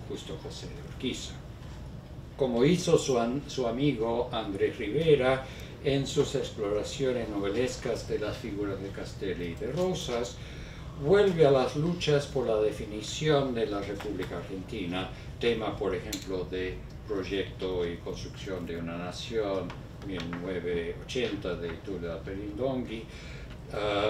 Justo José de Urquiza. Como hizo su amigo Andrés Rivera en sus exploraciones novelescas de las figuras de Castelli y de Rosas, vuelve a las luchas por la definición de la República Argentina, tema, por ejemplo, de Proyecto y Construcción de una Nación, 1980, de Tula Perindongui,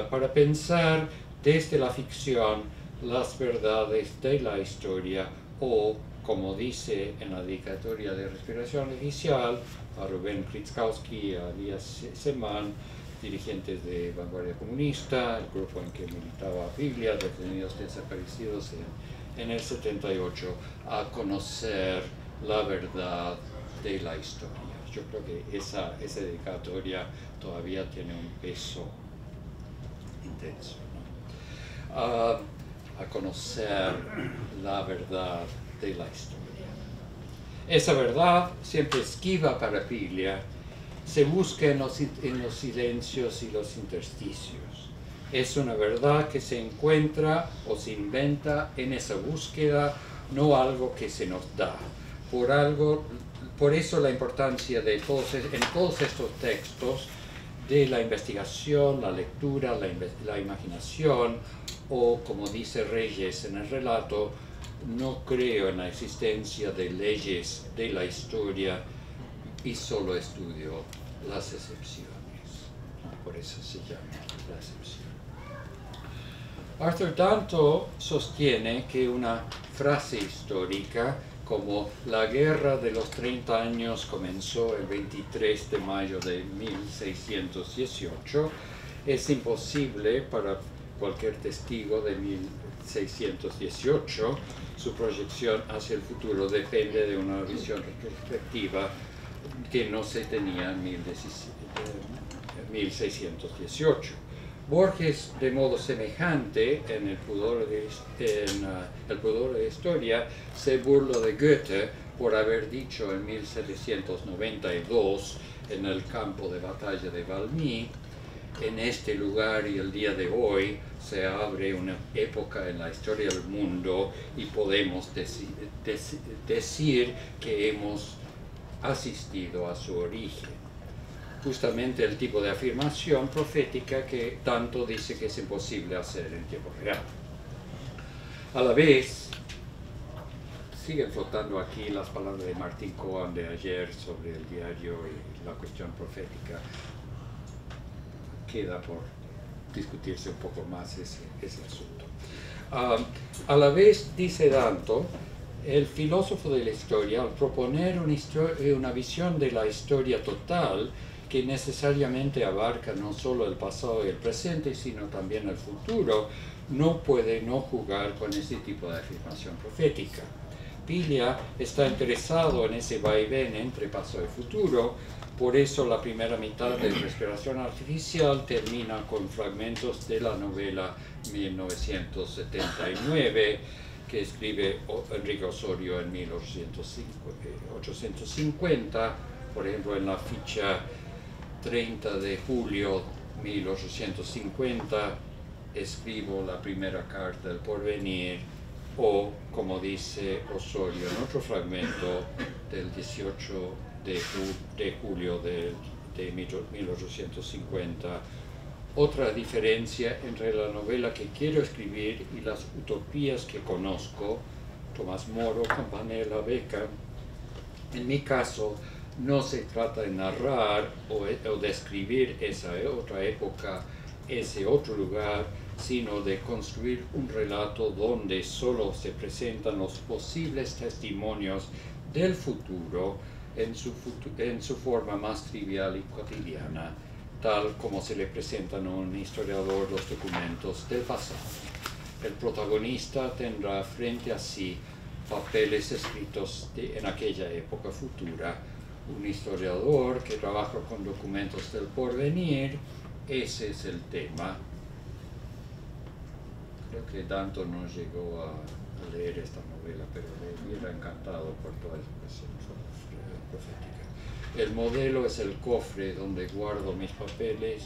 para pensar desde la ficción las verdades de la historia, o, como dice en la dedicatoria de Respiración Artificial, a Rubén Kritzkowski y a Díaz Semán, dirigentes de Vanguardia Comunista, el grupo en que militaba Piglia, detenidos desaparecidos en el 78, a conocer la verdad de la historia. Yo creo que esa dedicatoria todavía tiene un peso intenso, ¿no? A conocer la verdad de la historia. Esa verdad, siempre esquiva para Piglia, se busca en los silencios y los intersticios. Es una verdad que se encuentra o se inventa en esa búsqueda no algo que se nos da. Por eso la importancia de en todos estos textos de la investigación, la lectura, la imaginación, o como dice Reyes en el relato, no creo en la existencia de leyes de la historia y solo estudio las excepciones. Por eso se llama la excepción. Arthur Danto sostiene que una frase histórica como la guerra de los 30 años comenzó el 23 de mayo de 1618, es imposible para cualquier testigo de 1618. Su proyección hacia el futuro depende de una visión retrospectiva que no se tenía en 1618. Borges, de modo semejante, en El pudor de la historia, se burló de Goethe por haber dicho en 1792, en el campo de batalla de Valmy: en este lugar y el día de hoy se abre una época en la historia del mundo y podemos decir que hemos asistido a su origen. Justamente el tipo de afirmación profética que Danto dice que es imposible hacer en tiempo real. A la vez, siguen flotando aquí las palabras de Martín Cohen de ayer sobre el diario y la cuestión profética. Queda por discutirse un poco más ese asunto. A la vez, dice Danto, el filósofo de la historia, al proponer una visión de la historia total, que necesariamente abarca no solo el pasado y el presente, sino también el futuro, no puede no jugar con ese tipo de afirmación profética. Piglia está interesado en ese vaivén entre pasado y futuro, por eso la primera mitad de Respiración Artificial termina con fragmentos de la novela 1979, que escribe Enrique Osorio en 1850, por ejemplo en la ficha 30 de julio 1850, escribo la primera carta del porvenir, o como dice Osorio en otro fragmento del 18 de julio de 1850, otra diferencia entre la novela que quiero escribir y las utopías que conozco, Tomás Moro, Campanella, Beca. En mi caso, no se trata de narrar o describir esa otra época, ese otro lugar, sino de construir un relato donde solo se presentan los posibles testimonios del futuro en su forma más trivial y cotidiana, tal como se le presentan a un historiador los documentos del pasado. El protagonista tendrá frente a sí papeles escritos en aquella época futura. Un historiador que trabaja con documentos del porvenir, ese es el tema. Creo que Danto no llegó a leer esta novela, pero le hubiera encantado por toda esa cuestión profética. El modelo es el cofre donde guardo mis papeles.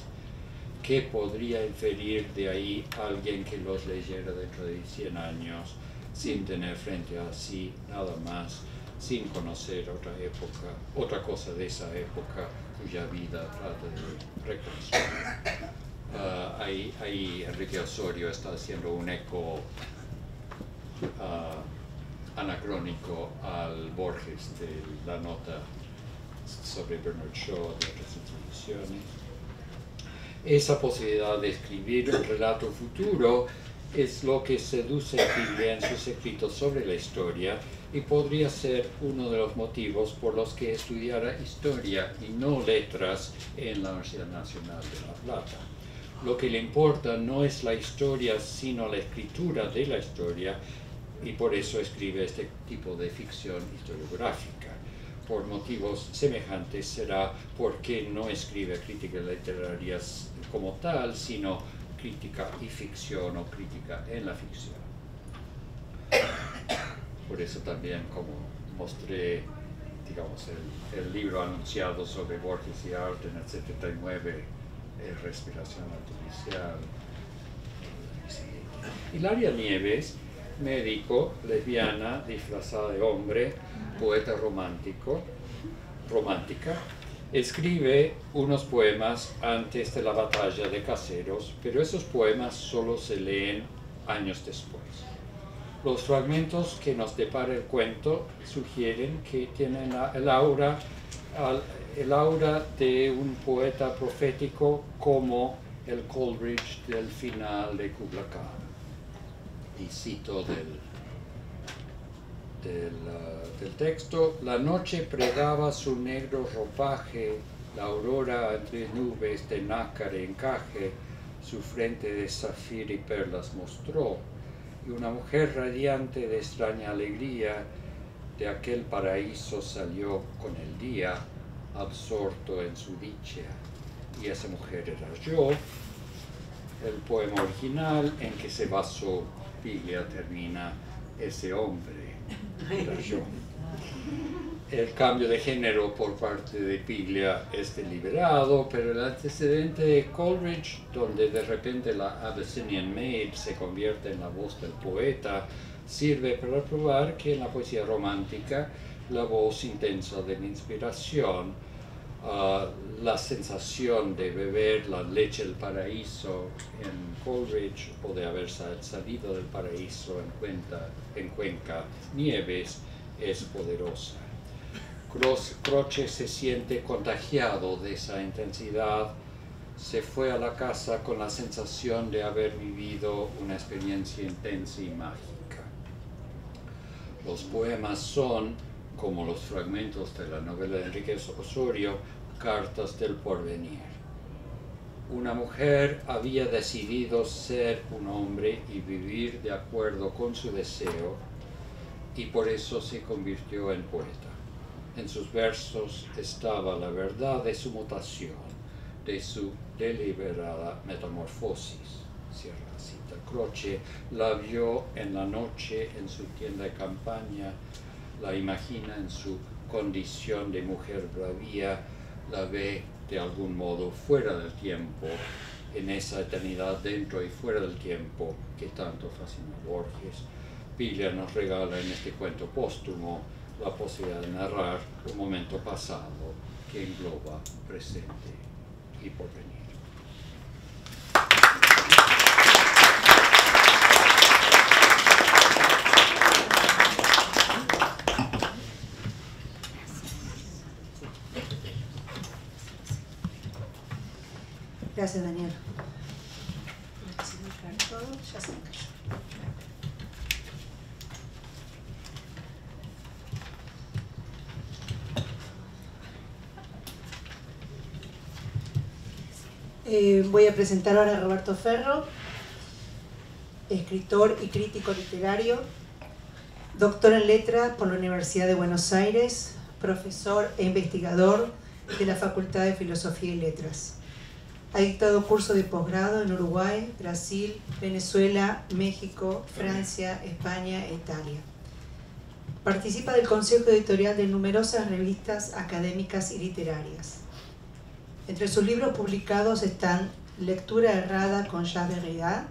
¿Qué podría inferir de ahí alguien que los leyera dentro de 100 años, sin tener frente a sí nada más, sin conocer otra época, otra cosa de esa época cuya vida trata de reconstruir? Ahí Enrique Osorio está haciendo un eco anacrónico al Borges de la nota sobre Bernard Shaw de otras introducciones. Esa posibilidad de escribir un relato futuro es lo que seduce a Piglia en sus escritos sobre la historia y podría ser uno de los motivos por los que estudiara historia y no letras en la Universidad Nacional de La Plata. Lo que le importa no es la historia, sino la escritura de la historia, y por eso escribe este tipo de ficción historiográfica. Por motivos semejantes será porque no escribe críticas literarias como tal, sino crítica y ficción o crítica en la ficción. Por eso también, como mostré, digamos, el libro anunciado sobre Borges y arte en el 79, Respiración Artificial. Hilaria Nieves médico, lesbiana, disfrazada de hombre, poeta romántica, escribe unos poemas antes de la batalla de Caseros, pero esos poemas solo se leen años después. Los fragmentos que nos depara el cuento sugieren que tienen el aura de un poeta profético como el Coleridge del final de Kubla Khan. Y cito del texto: la noche pregaba su negro ropaje, la aurora entre nubes de nácar encaje, su frente de zafir y perlas mostró, y una mujer radiante de extraña alegría de aquel paraíso salió con el día, absorto en su dicha, y esa mujer era yo. El poema original en que se basó Piglia termina: ese hombre era yo. El cambio de género por parte de Piglia es deliberado, pero el antecedente de Coleridge, donde de repente la Abyssinian Maid se convierte en la voz del poeta, sirve para probar que en la poesía romántica la voz intensa de la inspiración, la sensación de beber la leche del paraíso en Coleridge o de haber salido del paraíso en Cuenca Nieves es poderosa. Croce se siente contagiado de esa intensidad, se fue a la casa con la sensación de haber vivido una experiencia intensa y mágica. Los poemas son, como los fragmentos de la novela de Enrique Osorio, cartas del porvenir. Una mujer había decidido ser un hombre y vivir de acuerdo con su deseo, y por eso se convirtió en poeta. En sus versos estaba la verdad de su mutación, de su deliberada metamorfosis. Cierra la cita. Croce la vio en la noche en su tienda de campaña, la imagina en su condición de mujer bravía, la ve de algún modo fuera del tiempo, en esa eternidad dentro y fuera del tiempo que tanto fascinó a Borges. Piglia nos regala en este cuento póstumo la posibilidad de narrar un momento pasado que engloba presente y porvenir. Gracias, Daniel. Todo, ya se me cayó. Voy a presentar ahora a Roberto Ferro, escritor y crítico literario, doctor en letras por la Universidad de Buenos Aires, profesor e investigador de la Facultad de Filosofía y Letras. Ha dictado cursos de posgrado en Uruguay, Brasil, Venezuela, México, Francia, España e Italia. Participa del consejo editorial de numerosas revistas académicas y literarias. Entre sus libros publicados están Lectura errada con Jacques Derrida,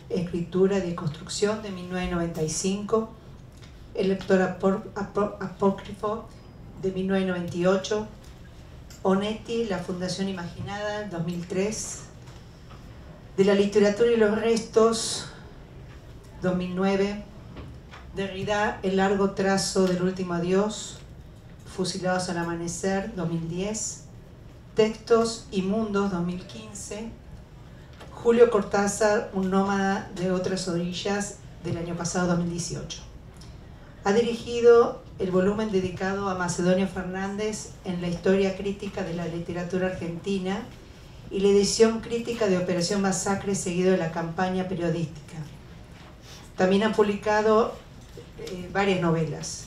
Escritura y Deconstrucción de 1995, El lector apócrifo de 1998, Onetti, La Fundación Imaginada, 2003, De la literatura y los restos, 2009, Derrida, El largo trazo del último adiós, Fusilados al amanecer, 2010, Textos y mundos, 2015, Julio Cortázar, Un nómada de otras orillas, del año pasado, 2018. Ha dirigido el volumen dedicado a Macedonio Fernández en la historia crítica de la literatura argentina y la edición crítica de Operación Masacre, seguido de la campaña periodística. También ha publicado varias novelas.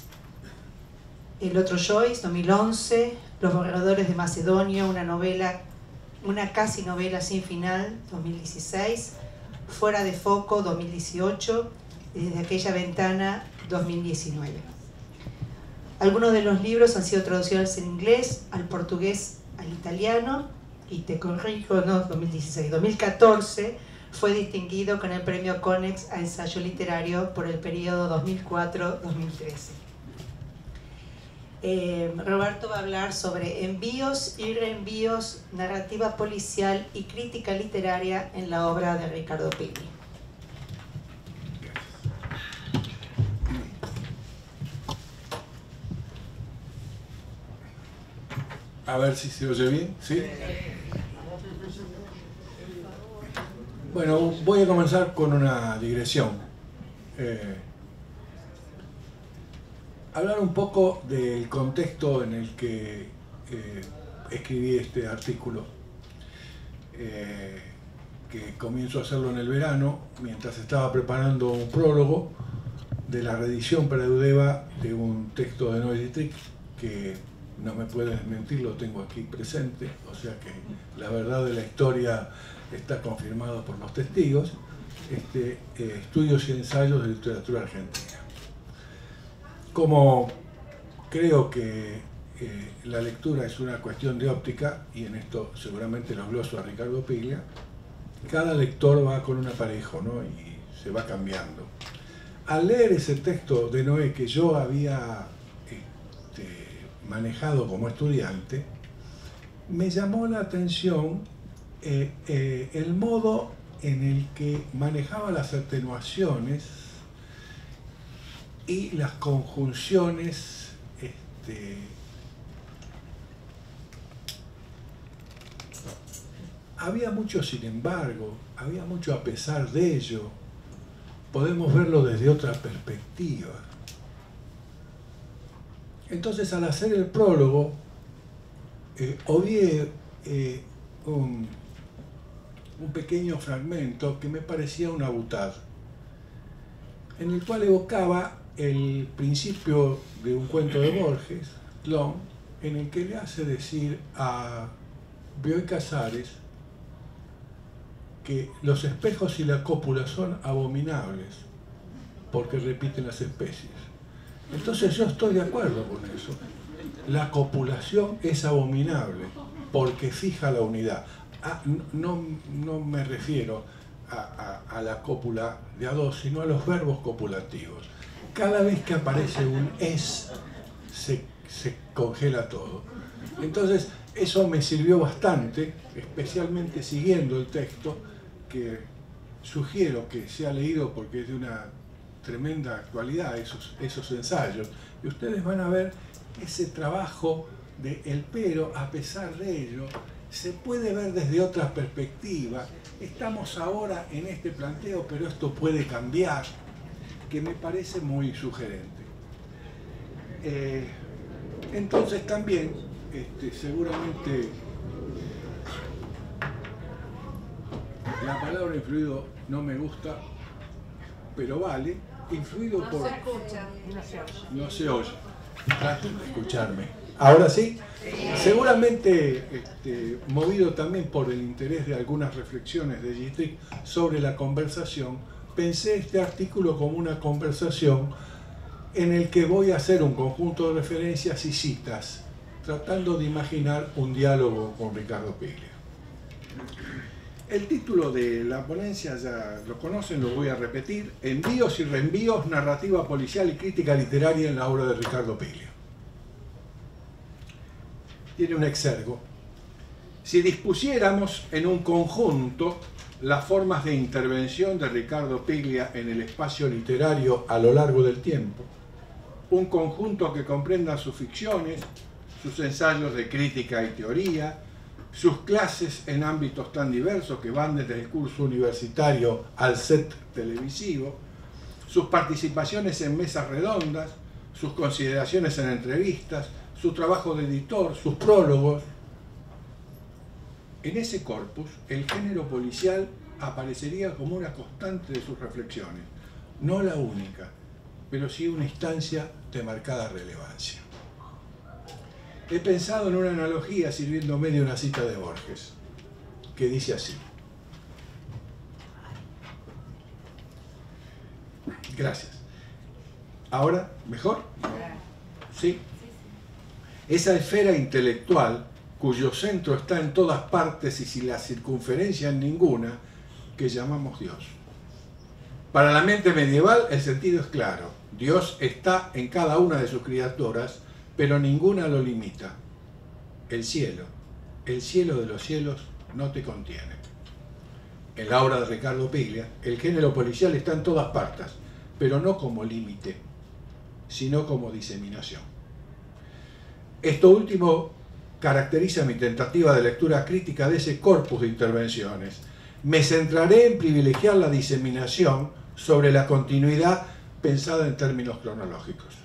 El otro Joyce, 2011, Los borradores de Macedonio, una casi novela sin final, 2016, Fuera de foco, 2018, y Desde aquella ventana, 2019. Algunos de los libros han sido traducidos en inglés, al portugués, al italiano, y te corrijo, no, 2016, 2014, Fue distinguido con el premio Konex a ensayo literario por el periodo 2004-2013. Roberto va a hablar sobre envíos y reenvíos, narrativa policial y crítica literaria en la obra de Ricardo Piglia. A ver si se oye bien, ¿sí? Bueno, voy a comenzar con una digresión. Hablar un poco del contexto en el que escribí este artículo, que comienzo a hacerlo en el verano, mientras estaba preparando un prólogo de la reedición para Eudeva de un texto de Noé Dietrich, que no me puede desmentir, lo tengo aquí presente, o sea que la verdad de la historia está confirmada por los testigos, estudios y ensayos de literatura argentina. Como creo que la lectura es una cuestión de óptica, y en esto seguramente lo gloso a Ricardo Piglia, cada lector va con un aparejo, ¿no? Y se va cambiando. Al leer ese texto de Noé que yo había manejado como estudiante, me llamó la atención el modo en el que manejaba las atenuaciones y las conjunciones había mucho sin embargo, había mucho a pesar de ello, podemos verlo desde otra perspectiva. Entonces, al hacer el prólogo, obvié un pequeño fragmento que me parecía una boutade, en el cual evocaba el principio de un cuento de Borges, Long, en el que le hace decir a Bioy Casares que los espejos y la cópula son abominables porque repiten las especies. Entonces yo estoy de acuerdo con eso. La copulación es abominable porque fija la unidad. No me refiero a la cópula de a dos, sino a los verbos copulativos. Cada vez que aparece un es, se congela todo. Entonces eso me sirvió bastante, especialmente siguiendo el texto, que sugiero que sea leído porque es de una tremenda actualidad esos ensayos, y ustedes van a ver ese trabajo de el pero, a pesar de ello, se puede ver desde otra perspectiva. Estamos ahora en este planteo, pero esto puede cambiar, que me parece muy sugerente. Entonces también, seguramente, la palabra influido no me gusta, pero vale. Influido por... No se escucha. No se oye. Traten de escucharme. ¿Ahora sí? Seguramente movido también por el interés de algunas reflexiones de Dietrich sobre la conversación, pensé este artículo como una conversación en el que voy a hacer un conjunto de referencias y citas, tratando de imaginar un diálogo con Ricardo Piglia. El título de la ponencia ya lo conocen, lo voy a repetir: Envíos y reenvíos, narrativa policial y crítica literaria en la obra de Ricardo Piglia. Tiene un exergo. Si dispusiéramos en un conjunto las formas de intervención de Ricardo Piglia en el espacio literario a lo largo del tiempo, un conjunto que comprenda sus ficciones, sus ensayos de crítica y teoría, sus clases en ámbitos tan diversos que van desde el curso universitario al set televisivo, sus participaciones en mesas redondas, sus consideraciones en entrevistas, su trabajo de editor, sus prólogos. En ese corpus, el género policial aparecería como una constante de sus reflexiones, no la única, pero sí una instancia de marcada relevancia. He pensado en una analogía sirviéndome de una cita de Borges, que dice así. Gracias. ¿Ahora? ¿Mejor? ¿Sí? Esa esfera intelectual, cuyo centro está en todas partes y sin la circunferencia en ninguna, que llamamos Dios. Para la mente medieval el sentido es claro. Dios está en cada una de sus criaturas, pero ninguna lo limita. El cielo de los cielos no te contiene. En la obra de Ricardo Piglia, el género policial está en todas partes, pero no como límite, sino como diseminación. Esto último caracteriza mi tentativa de lectura crítica de ese corpus de intervenciones. Me centraré en privilegiar la diseminación sobre la continuidad pensada en términos cronológicos.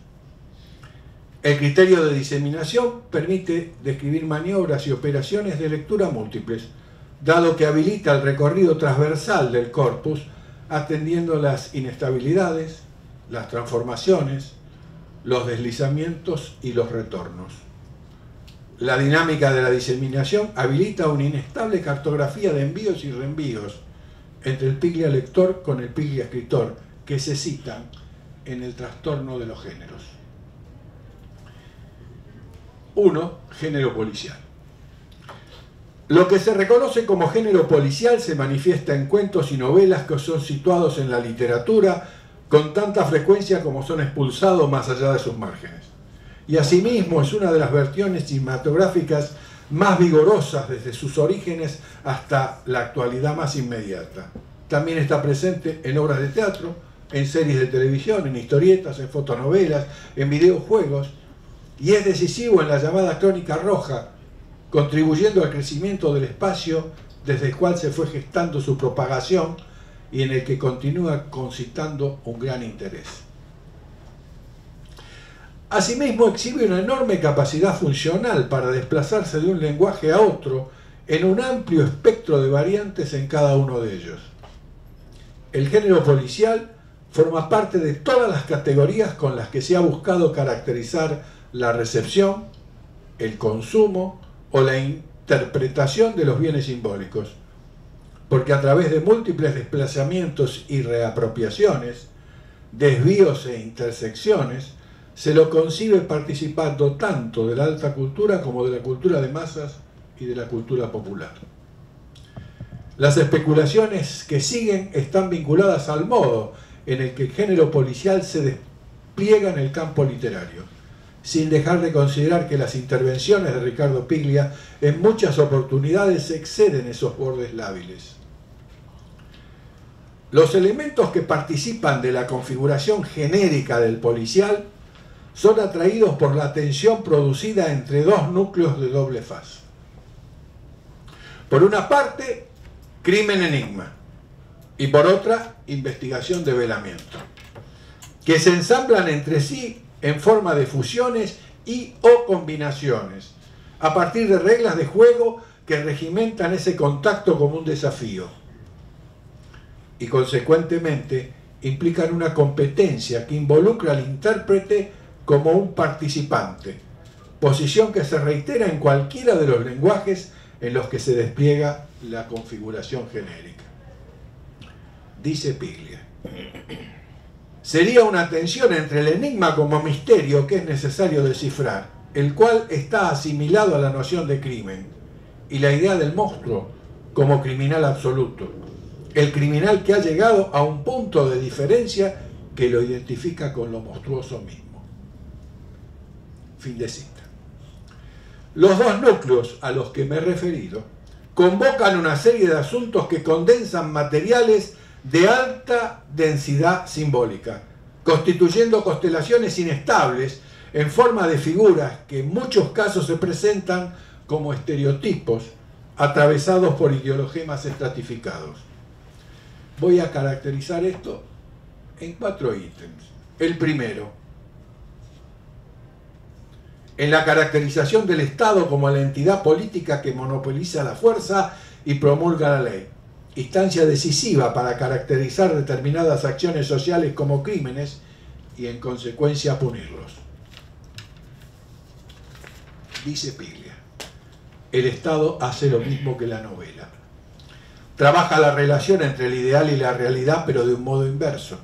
El criterio de diseminación permite describir maniobras y operaciones de lectura múltiples, dado que habilita el recorrido transversal del corpus, atendiendo las inestabilidades, las transformaciones, los deslizamientos y los retornos. La dinámica de la diseminación habilita una inestable cartografía de envíos y reenvíos entre el Piglia lector con el Piglia escritor, que se citan en el trastorno de los géneros. 1. Género policial. Lo que se reconoce como género policial se manifiesta en cuentos y novelas que son situados en la literatura con tanta frecuencia como son expulsados más allá de sus márgenes. Y asimismo es una de las versiones cinematográficas más vigorosas desde sus orígenes hasta la actualidad más inmediata. También está presente en obras de teatro, en series de televisión, en historietas, en fotonovelas, en videojuegos, y es decisivo en la llamada Crónica Roja, contribuyendo al crecimiento del espacio desde el cual se fue gestando su propagación y en el que continúa concitando un gran interés. Asimismo, exhibe una enorme capacidad funcional para desplazarse de un lenguaje a otro en un amplio espectro de variantes en cada uno de ellos. El género policial forma parte de todas las categorías con las que se ha buscado caracterizar la recepción, el consumo o la interpretación de los bienes simbólicos, porque a través de múltiples desplazamientos y reapropiaciones, desvíos e intersecciones, se lo concibe participando tanto de la alta cultura como de la cultura de masas y de la cultura popular. Las especulaciones que siguen están vinculadas al modo en el que el género policial se despliega en el campo literario, sin dejar de considerar que las intervenciones de Ricardo Piglia en muchas oportunidades exceden esos bordes lábiles. Los elementos que participan de la configuración genérica del policial son atraídos por la tensión producida entre dos núcleos de doble faz. Por una parte, crimen-enigma, y por otra, investigación-develamiento, que se ensamblan entre sí en forma de fusiones y o combinaciones, a partir de reglas de juego que regimentan ese contacto como un desafío, y consecuentemente implican una competencia que involucra al intérprete como un participante, posición que se reitera en cualquiera de los lenguajes en los que se despliega la configuración genérica. Dice Piglia: sería una tensión entre el enigma como misterio que es necesario descifrar, el cual está asimilado a la noción de crimen, y la idea del monstruo como criminal absoluto, el criminal que ha llegado a un punto de diferencia que lo identifica con lo monstruoso mismo. Fin de cita. Los dos núcleos a los que me he referido convocan una serie de asuntos que condensan materiales de alta densidad simbólica, constituyendo constelaciones inestables en forma de figuras que en muchos casos se presentan como estereotipos atravesados por ideologemas estratificados. Voy a caracterizar esto en 4 ítems. El primero, en la caracterización del Estado como la entidad política que monopoliza la fuerza y promulga la ley, instancia decisiva para caracterizar determinadas acciones sociales como crímenes y en consecuencia punirlos. Dice Piglia: el Estado hace lo mismo que la novela. Trabaja la relación entre el ideal y la realidad, pero de un modo inverso.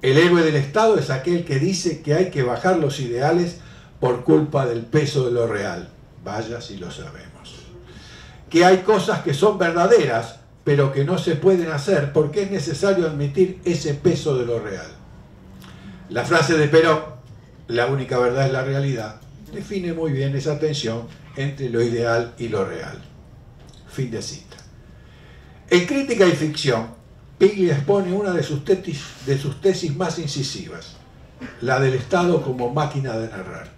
El héroe del Estado es aquel que dice que hay que bajar los ideales por culpa del peso de lo real. Vaya si lo sabemos. Que hay cosas que son verdaderas pero que no se pueden hacer porque es necesario admitir ese peso de lo real. La frase de Perón, la única verdad es la realidad, define muy bien esa tensión entre lo ideal y lo real. Fin de cita. En Crítica y Ficción, Piglia expone una de sus tesis más incisivas, la del Estado como máquina de narrar,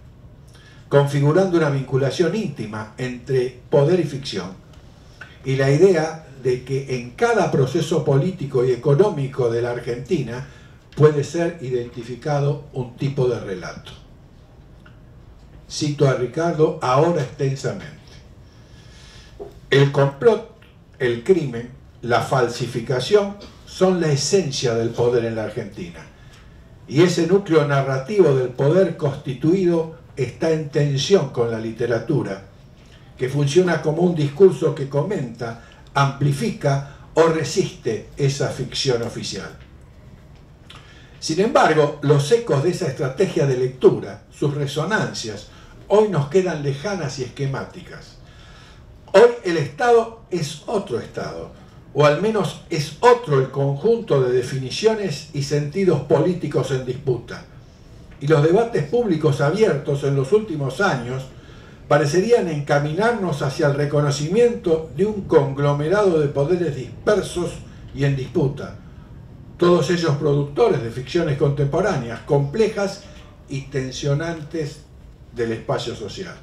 configurando una vinculación íntima entre poder y ficción, y la idea de que en cada proceso político y económico de la Argentina puede ser identificado un tipo de relato. Cito a Ricardo ahora extensamente. El complot, el crimen, la falsificación son la esencia del poder en la Argentina. Y ese núcleo narrativo del poder constituido está en tensión con la literatura, que funciona como un discurso que comenta, amplifica o resiste esa ficción oficial. Sin embargo, los ecos de esa estrategia de lectura, sus resonancias, hoy nos quedan lejanas y esquemáticas. Hoy el Estado es otro Estado, o al menos es otro el conjunto de definiciones y sentidos políticos en disputa. Y los debates públicos abiertos en los últimos años parecerían encaminarnos hacia el reconocimiento de un conglomerado de poderes dispersos y en disputa, todos ellos productores de ficciones contemporáneas, complejas y tensionantes del espacio social.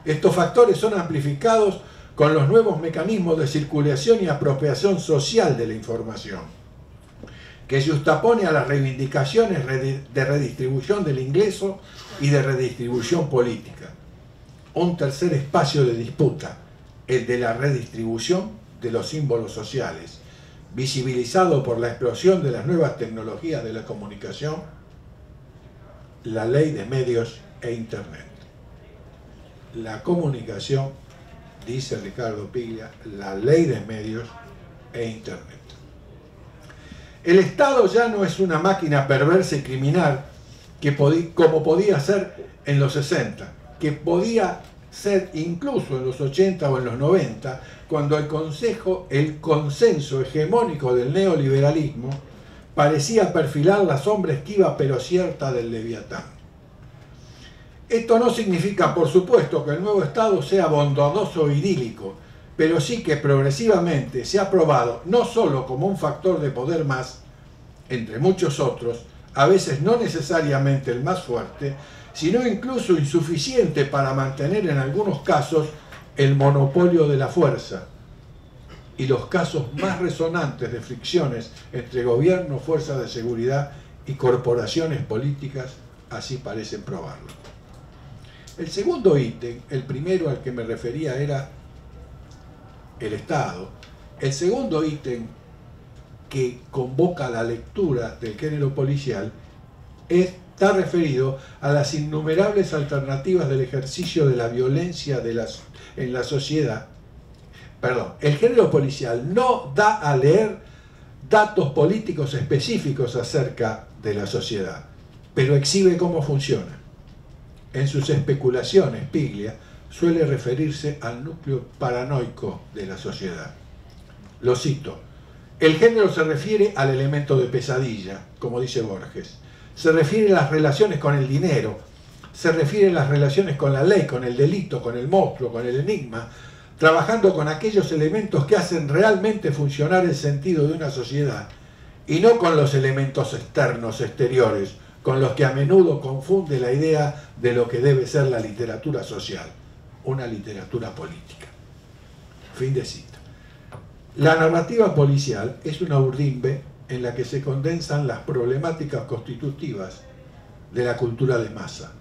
Estos factores son amplificados con los nuevos mecanismos de circulación y apropiación social de la información, que justapone a las reivindicaciones de redistribución del ingreso y de redistribución política. Un tercer espacio de disputa, el de la redistribución de los símbolos sociales, visibilizado por la explosión de las nuevas tecnologías de la comunicación, la ley de medios e Internet. La comunicación, dice Ricardo Piglia, la ley de medios e Internet. El Estado ya no es una máquina perversa y criminal como podía ser en los 60, que podía ser incluso en los 80 o en los 90, cuando el consenso hegemónico del neoliberalismo parecía perfilar la sombra esquiva pero cierta del Leviatán. Esto no significa, por supuesto, que el nuevo Estado sea bondadoso o idílico, pero sí que progresivamente se ha probado no solo como un factor de poder más, entre muchos otros, a veces no necesariamente el más fuerte, sino incluso insuficiente para mantener en algunos casos el monopolio de la fuerza. Y los casos más resonantes de fricciones entre gobierno, fuerzas de seguridad y corporaciones políticas así parecen probarlo. El segundo ítem, el primero al que me refería era el Estado. El segundo ítem que convoca la lectura del género policial está referido a las innumerables alternativas del ejercicio de la violencia en la sociedad. Perdón, el género policial no da a leer datos políticos específicos acerca de la sociedad, pero exhibe cómo funciona. En sus especulaciones, Piglia suele referirse al núcleo paranoico de la sociedad. Lo cito: el género se refiere al elemento de pesadilla, como dice Borges. Se refiere a las relaciones con el dinero, se refiere a las relaciones con la ley, con el delito, con el monstruo, con el enigma, trabajando con aquellos elementos que hacen realmente funcionar el sentido de una sociedad, y no con los elementos externos, exteriores, con los que a menudo confunde la idea de lo que debe ser la literatura social, una literatura política. Fin de cita. La narrativa policial es una urdimbe en la que se condensan las problemáticas constitutivas de la cultura de masa.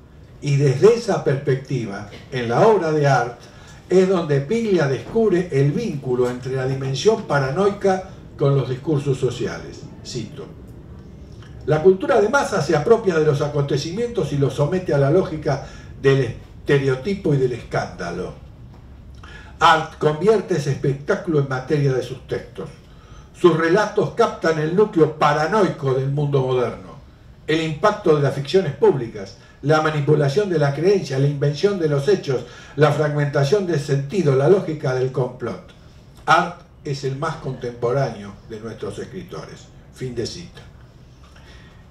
Y desde esa perspectiva, en la obra de Art, es donde Piglia descubre el vínculo entre la dimensión paranoica con los discursos sociales. Cito: la cultura de masa se apropia de los acontecimientos y los somete a la lógica del estereotipo y del escándalo. Art convierte ese espectáculo en materia de sus textos. Sus relatos captan el núcleo paranoico del mundo moderno, el impacto de las ficciones públicas, la manipulación de la creencia, la invención de los hechos, la fragmentación del sentido, la lógica del complot. Art es el más contemporáneo de nuestros escritores. Fin de cita.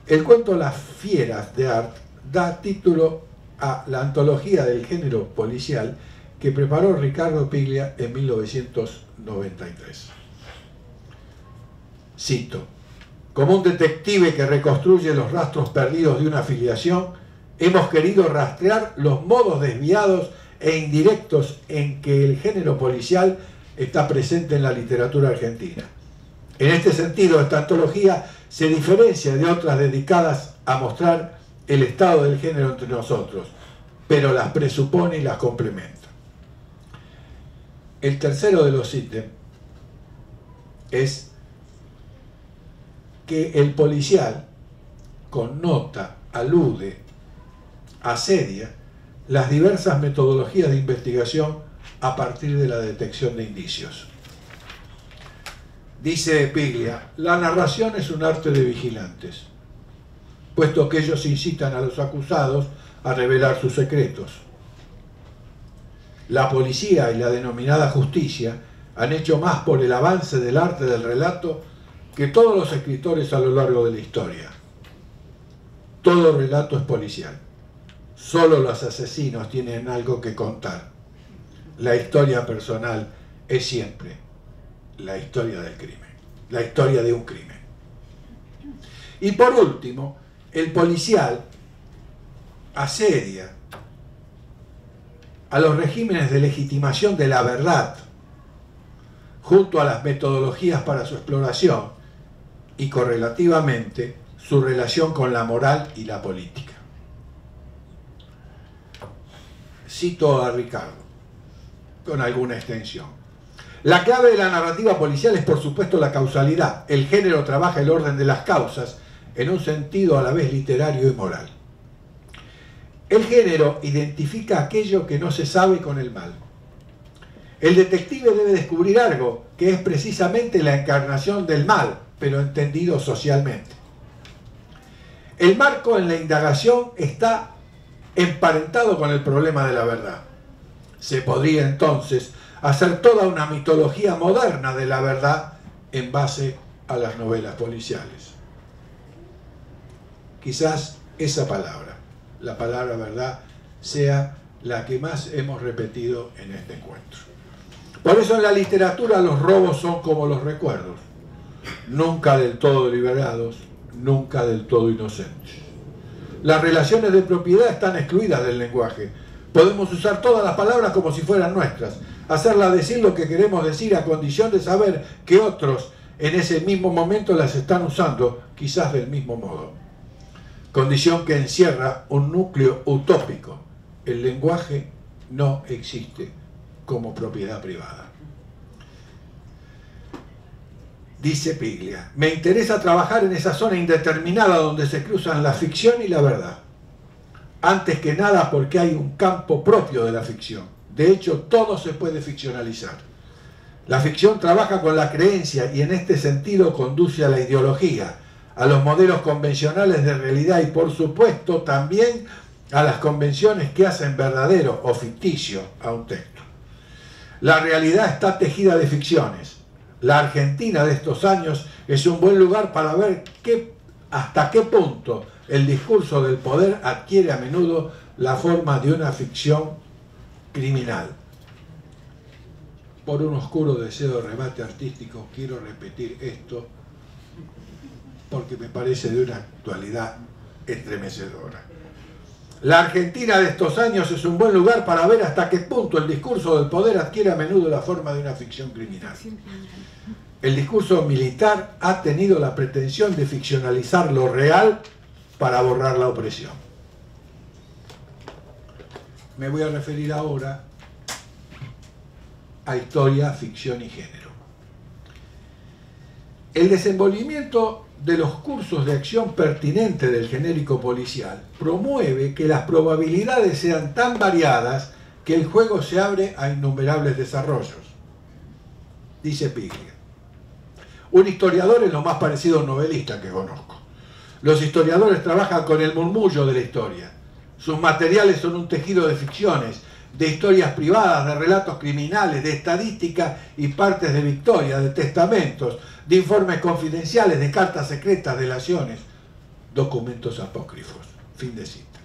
El cuento Las fieras de Art da título a la antología del género policial que preparó Ricardo Piglia en 1993. Cito: como un detective que reconstruye los rastros perdidos de una filiación, hemos querido rastrear los modos desviados e indirectos en que el género policial está presente en la literatura argentina. En este sentido, esta antología se diferencia de otras dedicadas a mostrar el estado del género entre nosotros, pero las presupone y las complementa. El tercero de los ítems es que el policial connota, alude, asedia las diversas metodologías de investigación a partir de la detección de indicios. Dice Piglia: la narración es un arte de vigilantes, puesto que ellos incitan a los acusados a revelar sus secretos. La policía y la denominada justicia han hecho más por el avance del arte del relato que todos los escritores a lo largo de la historia. Todo relato es policial. Solo los asesinos tienen algo que contar. La historia personal es siempre la historia del crimen, la historia de un crimen. Y por último, el policial asedia a los regímenes de legitimación de la verdad junto a las metodologías para su exploración y correlativamente su relación con la moral y la política. Cito a Ricardo con alguna extensión: la clave de la narrativa policial es por supuesto la causalidad. El género trabaja el orden de las causas en un sentido a la vez literario y moral. El género identifica aquello que no se sabe con el mal. El detective debe descubrir algo que es precisamente la encarnación del mal, pero entendido socialmente. El marco en la indagación está emparentado con el problema de la verdad. Se podría entonces hacer toda una mitología moderna de la verdad en base a las novelas policiales. Quizás esa palabra, la palabra verdad, sea la que más hemos repetido en este encuentro. Por eso en la literatura los robos son como los recuerdos, nunca del todo liberados, nunca del todo inocentes. Las relaciones de propiedad están excluidas del lenguaje. Podemos usar todas las palabras como si fueran nuestras, hacerlas decir lo que queremos decir a condición de saber que otros en ese mismo momento las están usando, quizás del mismo modo. Condición que encierra un núcleo utópico. El lenguaje no existe como propiedad privada. Dice Piglia: me interesa trabajar en esa zona indeterminada donde se cruzan la ficción y la verdad. Antes que nada porque hay un campo propio de la ficción. De hecho, todo se puede ficcionalizar. La ficción trabaja con la creencia y en este sentido conduce a la ideología, a los modelos convencionales de realidad y por supuesto también a las convenciones que hacen verdadero o ficticio a un texto. La realidad está tejida de ficciones. La Argentina de estos años es un buen lugar para ver hasta qué punto el discurso del poder adquiere a menudo la forma de una ficción criminal. Por un oscuro deseo de remate artístico quiero repetir esto porque me parece de una actualidad estremecedora. La Argentina de estos años es un buen lugar para ver hasta qué punto el discurso del poder adquiere a menudo la forma de una ficción criminal. El discurso militar ha tenido la pretensión de ficcionalizar lo real para borrar la opresión. Me voy a referir ahora a historia, ficción y género. El desenvolvimiento de los cursos de acción pertinente del genérico policial promueve que las probabilidades sean tan variadas que el juego se abre a innumerables desarrollos. Dice Piglia: un historiador es lo más parecido a un novelista que conozco. Los historiadores trabajan con el murmullo de la historia. Sus materiales son un tejido de ficciones, de historias privadas, de relatos criminales, de estadísticas y partes de victoria, de testamentos, de informes confidenciales, de cartas secretas, delaciones, documentos apócrifos. Fin de cita.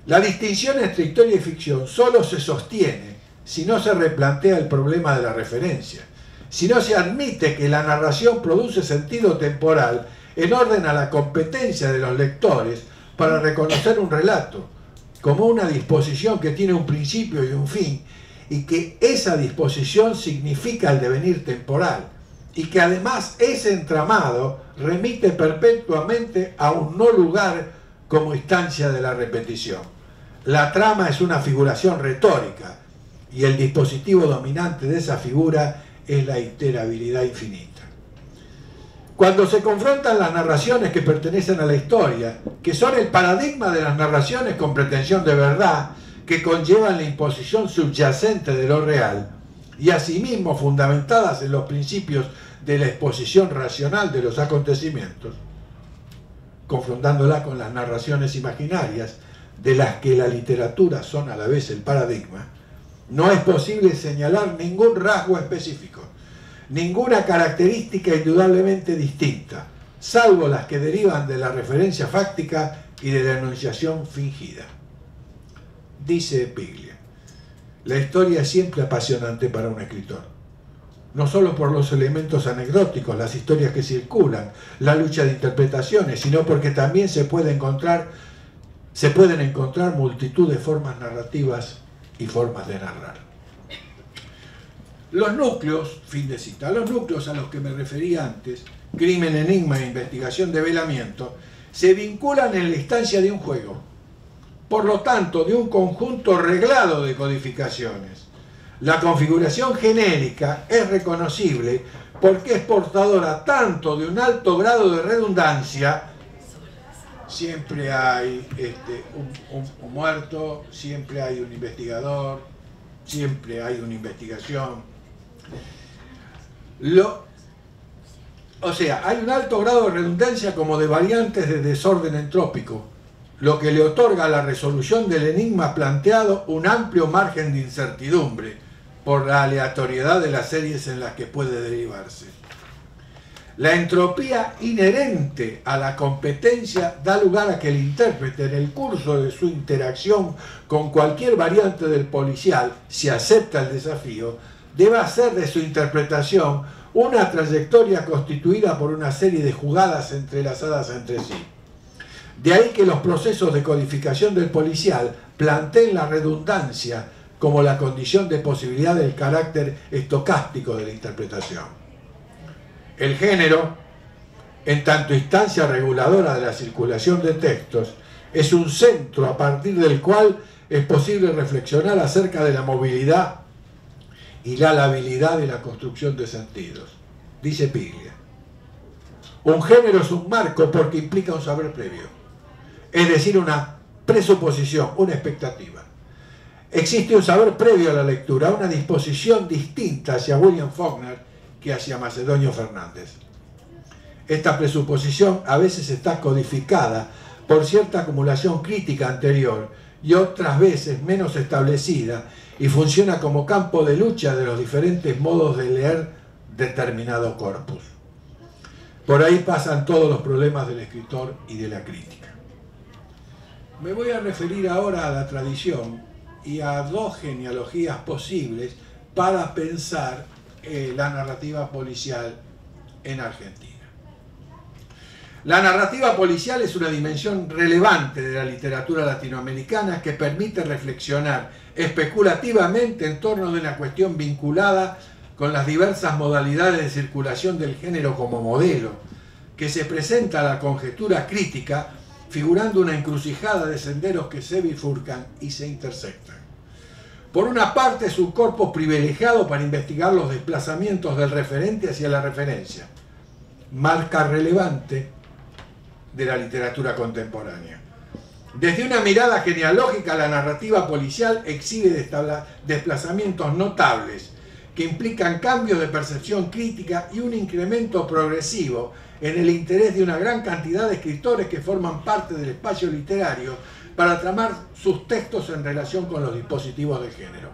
La distinción entre historia y ficción solo se sostiene si no se replantea el problema de la referencia, si no se admite que la narración produce sentido temporal en orden a la competencia de los lectores para reconocer un relato como una disposición que tiene un principio y un fin, y que esa disposición significa el devenir temporal, y que además ese entramado remite perpetuamente a un no lugar como instancia de la repetición. La trama es una figuración retórica, y el dispositivo dominante de esa figura es la iterabilidad infinita. Cuando se confrontan las narraciones que pertenecen a la historia, que son el paradigma de las narraciones con pretensión de verdad, que conllevan la imposición subyacente de lo real, y asimismo fundamentadas en los principios de la exposición racional de los acontecimientos, confrontándola con las narraciones imaginarias, de las que la literatura son a la vez el paradigma, no es posible señalar ningún rasgo específico, ninguna característica indudablemente distinta, salvo las que derivan de la referencia fáctica y de la enunciación fingida. Dice Piglia: la historia es siempre apasionante para un escritor, no solo por los elementos anecdóticos, las historias que circulan, la lucha de interpretaciones, sino porque también se pueden encontrar multitud de formas narrativas y formas de narrar. Los núcleos, fin de cita, los núcleos a los que me referí antes, crimen, enigma e investigación de velamiento, se vinculan en la instancia de un juego, por lo tanto de un conjunto reglado de codificaciones. La configuración genérica es reconocible porque es portadora tanto de un alto grado de redundancia, siempre hay un muerto, siempre hay un investigador, siempre hay una investigación. O sea, hay un alto grado de redundancia como de variantes de desorden entrópico, lo que le otorga a la resolución del enigma planteado un amplio margen de incertidumbre por la aleatoriedad de las series en las que puede derivarse. La entropía inherente a la competencia da lugar a que el intérprete, en el curso de su interacción con cualquier variante del policial, si acepta el desafío, deba hacer de su interpretación una trayectoria constituida por una serie de jugadas entrelazadas entre sí. De ahí que los procesos de codificación del policial planteen la redundancia como la condición de posibilidad del carácter estocástico de la interpretación. El género, en tanto instancia reguladora de la circulación de textos, es un centro a partir del cual es posible reflexionar acerca de la movilidad y la labilidad de la construcción de sentidos. Dice Piglia: un género es un marco porque implica un saber previo, es decir, una presuposición, una expectativa. Existe un saber previo a la lectura, una disposición distinta hacia William Faulkner que hacia Macedonio Fernández. Esta presuposición a veces está codificada por cierta acumulación crítica anterior y otras veces menos establecida, y funciona como campo de lucha de los diferentes modos de leer determinado corpus. Por ahí pasan todos los problemas del escritor y de la crítica. Me voy a referir ahora a la tradición y a dos genealogías posibles para pensar la narrativa policial en Argentina. La narrativa policial es una dimensión relevante de la literatura latinoamericana que permite reflexionar especulativamente en torno de una cuestión vinculada con las diversas modalidades de circulación del género como modelo, que se presenta a la conjetura crítica figurando una encrucijada de senderos que se bifurcan y se intersectan. Por una parte, es un corpus privilegiado para investigar los desplazamientos del referente hacia la referencia, marca relevante de la literatura contemporánea. Desde una mirada genealógica, la narrativa policial exhibe desplazamientos notables que implican cambios de percepción crítica y un incremento progresivo en el interés de una gran cantidad de escritores que forman parte del espacio literario para tramar sus textos en relación con los dispositivos de género.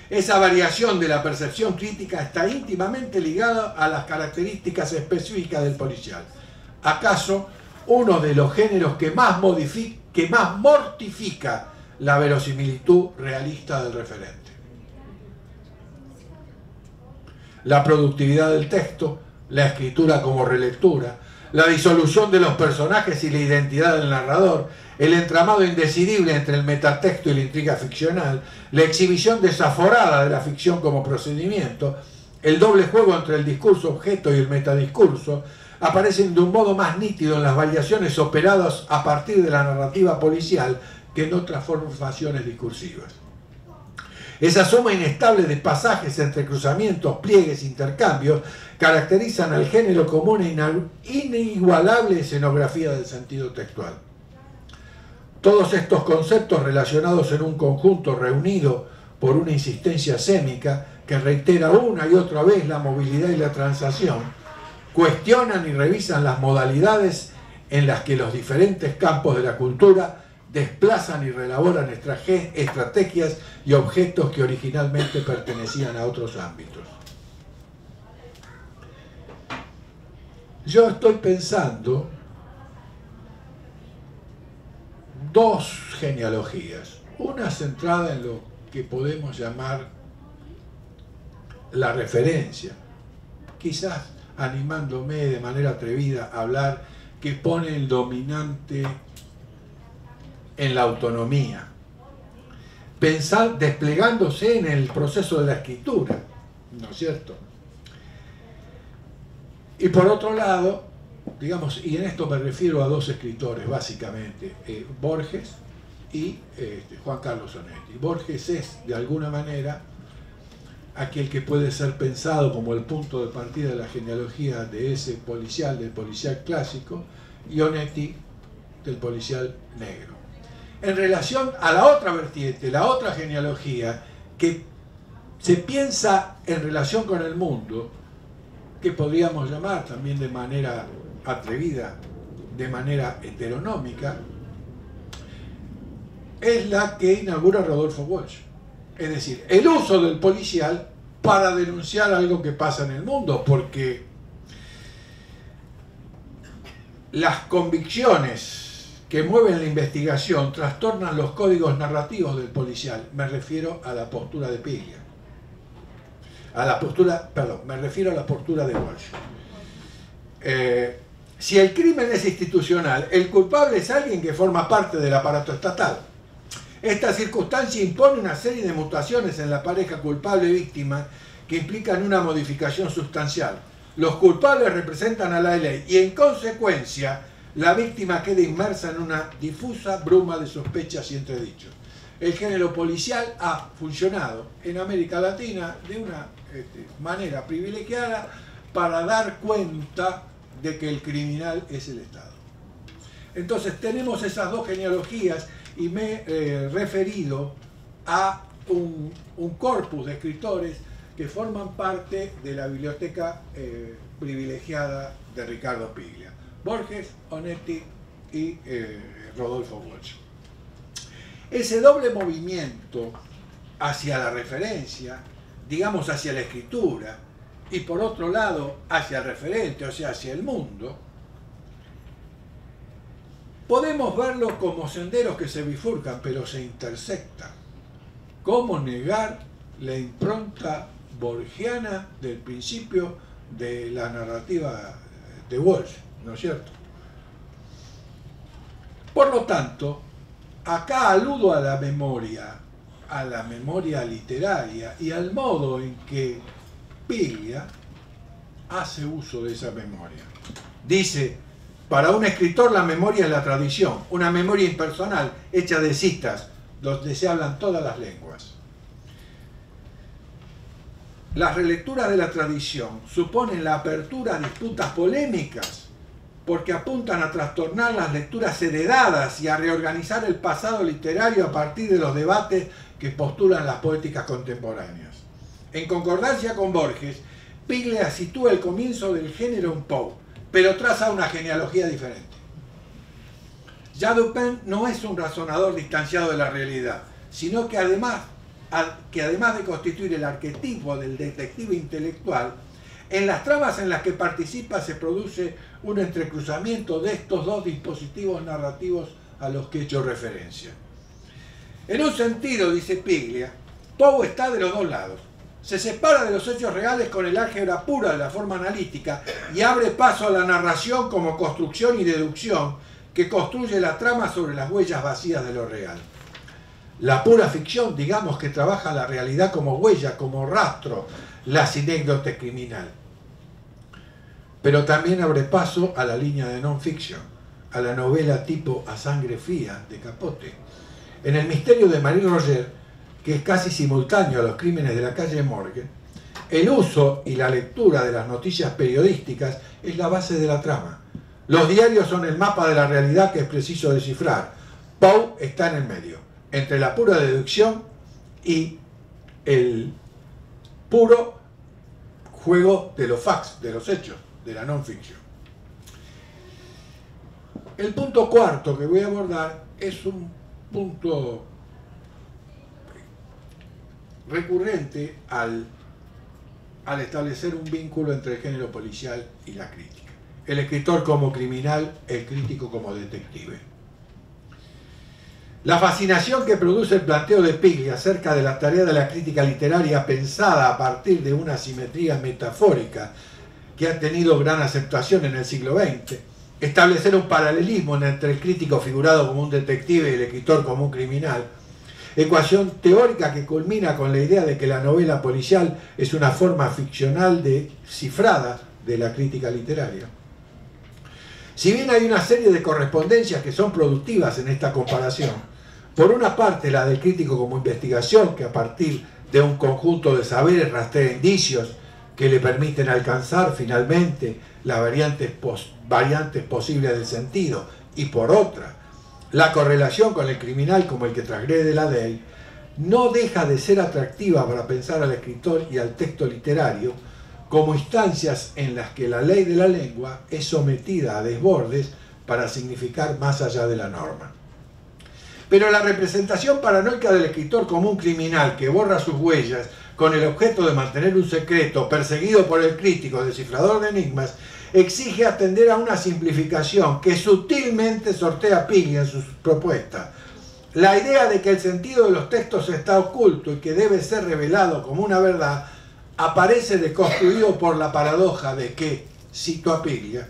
Esa variación de la percepción crítica está íntimamente ligada a las características específicas del policial. ¿Acaso uno de los géneros que más mortifica la verosimilitud realista del referente? La productividad del texto, la escritura como relectura, la disolución de los personajes y la identidad del narrador, el entramado indecidible entre el metatexto y la intriga ficcional, la exhibición desaforada de la ficción como procedimiento, el doble juego entre el discurso objeto y el metadiscurso, aparecen de un modo más nítido en las variaciones operadas a partir de la narrativa policial que en otras formaciones discursivas. Esa suma inestable de pasajes, entrecruzamientos, pliegues, intercambios, caracterizan al género como una inigualable escenografía del sentido textual. Todos estos conceptos relacionados en un conjunto reunido por una insistencia sémica que reitera una y otra vez la movilidad y la transacción, cuestionan y revisan las modalidades en las que los diferentes campos de la cultura desplazan y reelaboran estrategias y objetos que originalmente pertenecían a otros ámbitos. Yo estoy pensando dos genealogías, una centrada en lo que podemos llamar la referencia, quizás animándome de manera atrevida a hablar que pone el dominante en la autonomía, desplegándose en el proceso de la escritura, ¿no es cierto? Y por otro lado, digamos, y en esto me refiero a dos escritores básicamente, Borges y Juan Carlos Onetti. Borges es, de alguna manera, aquel que puede ser pensado como el punto de partida de la genealogía de ese policial, del policial clásico, y Onetti del policial negro. En relación a la otra vertiente, la otra genealogía, que se piensa en relación con el mundo, que podríamos llamar también de manera atrevida, de manera heteronómica, es la que inaugura Rodolfo Walsh. Es decir, el uso del policial para denunciar algo que pasa en el mundo, porque las convicciones que mueven la investigación trastornan los códigos narrativos del policial. Me refiero a la postura de Piglia. Me refiero a la postura de Walsh. Si el crimen es institucional, el culpable es alguien que forma parte del aparato estatal. Esta circunstancia impone una serie de mutaciones en la pareja culpable-víctima que implican una modificación sustancial. Los culpables representan a la ley y, en consecuencia, la víctima queda inmersa en una difusa bruma de sospechas y entredichos. El género policial ha funcionado en América Latina de una manera privilegiada para dar cuenta de que el criminal es el Estado. Entonces tenemos esas dos genealogías y me he referido a un corpus de escritores que forman parte de la biblioteca privilegiada de Ricardo Piglia. Borges, Onetti y Rodolfo Walsh. Ese doble movimiento hacia la referencia, digamos hacia la escritura, y por otro lado hacia el referente, o sea, hacia el mundo, podemos verlo como senderos que se bifurcan, pero se intersectan. ¿Cómo negar la impronta borgiana del principio de la narrativa de Walsh? ¿No es cierto? Por lo tanto, acá aludo a la memoria literaria y al modo en que Piglia hace uso de esa memoria. Dice, para un escritor la memoria es la tradición, una memoria impersonal, hecha de citas, donde se hablan todas las lenguas. Las relecturas de la tradición suponen la apertura a disputas polémicas, porque apuntan a trastornar las lecturas heredadas y a reorganizar el pasado literario a partir de los debates que postulan las poéticas contemporáneas. En concordancia con Borges, Piglia sitúa el comienzo del género en Poe, pero traza una genealogía diferente. Ya Dupin no es un razonador distanciado de la realidad, sino que además de constituir el arquetipo del detective intelectual, en las tramas en las que participa se produce un entrecruzamiento de estos dos dispositivos narrativos a los que he hecho referencia. En un sentido, dice Piglia, Poe está de los dos lados. Se separa de los hechos reales con el álgebra pura de la forma analítica y abre paso a la narración como construcción y deducción que construye la trama sobre las huellas vacías de lo real. La pura ficción, digamos, que trabaja la realidad como huella, como rastro, la sinécdote criminal. Pero también abre paso a la línea de non-fiction, a la novela tipo A sangre fría de Capote. En El misterio de Marie Roger, que es casi simultáneo a Los crímenes de la calle Morgue, el uso y la lectura de las noticias periodísticas es la base de la trama. Los diarios son el mapa de la realidad que es preciso descifrar. Poe está en el medio, entre la pura deducción y el puro juego de los facts, de los hechos, de la non-fiction. El punto cuarto que voy a abordar es un punto recurrente al establecer un vínculo entre el género policial y la crítica. El escritor como criminal, el crítico como detective. La fascinación que produce el planteo de Piglia acerca de la tarea de la crítica literaria pensada a partir de una simetría metafórica que ha tenido gran aceptación en el siglo XX, establecer un paralelismo entre el crítico figurado como un detective y el escritor como un criminal, ecuación teórica que culmina con la idea de que la novela policial es una forma ficcional cifrada de la crítica literaria. Si bien hay una serie de correspondencias que son productivas en esta comparación, por una parte la del crítico como investigación, que a partir de un conjunto de saberes rastrea indicios que le permiten alcanzar finalmente las variantes posibles del sentido, y por otra, la correlación con el criminal como el que transgrede la ley, no deja de ser atractiva para pensar al escritor y al texto literario como instancias en las que la ley de la lengua es sometida a desbordes para significar más allá de la norma. Pero la representación paranoica del escritor como un criminal que borra sus huellas con el objeto de mantener un secreto, perseguido por el crítico descifrador de enigmas, exige atender a una simplificación que sutilmente sortea Piglia en sus propuestas. La idea de que el sentido de los textos está oculto y que debe ser revelado como una verdad aparece deconstruido por la paradoja de que, cito a Piglia,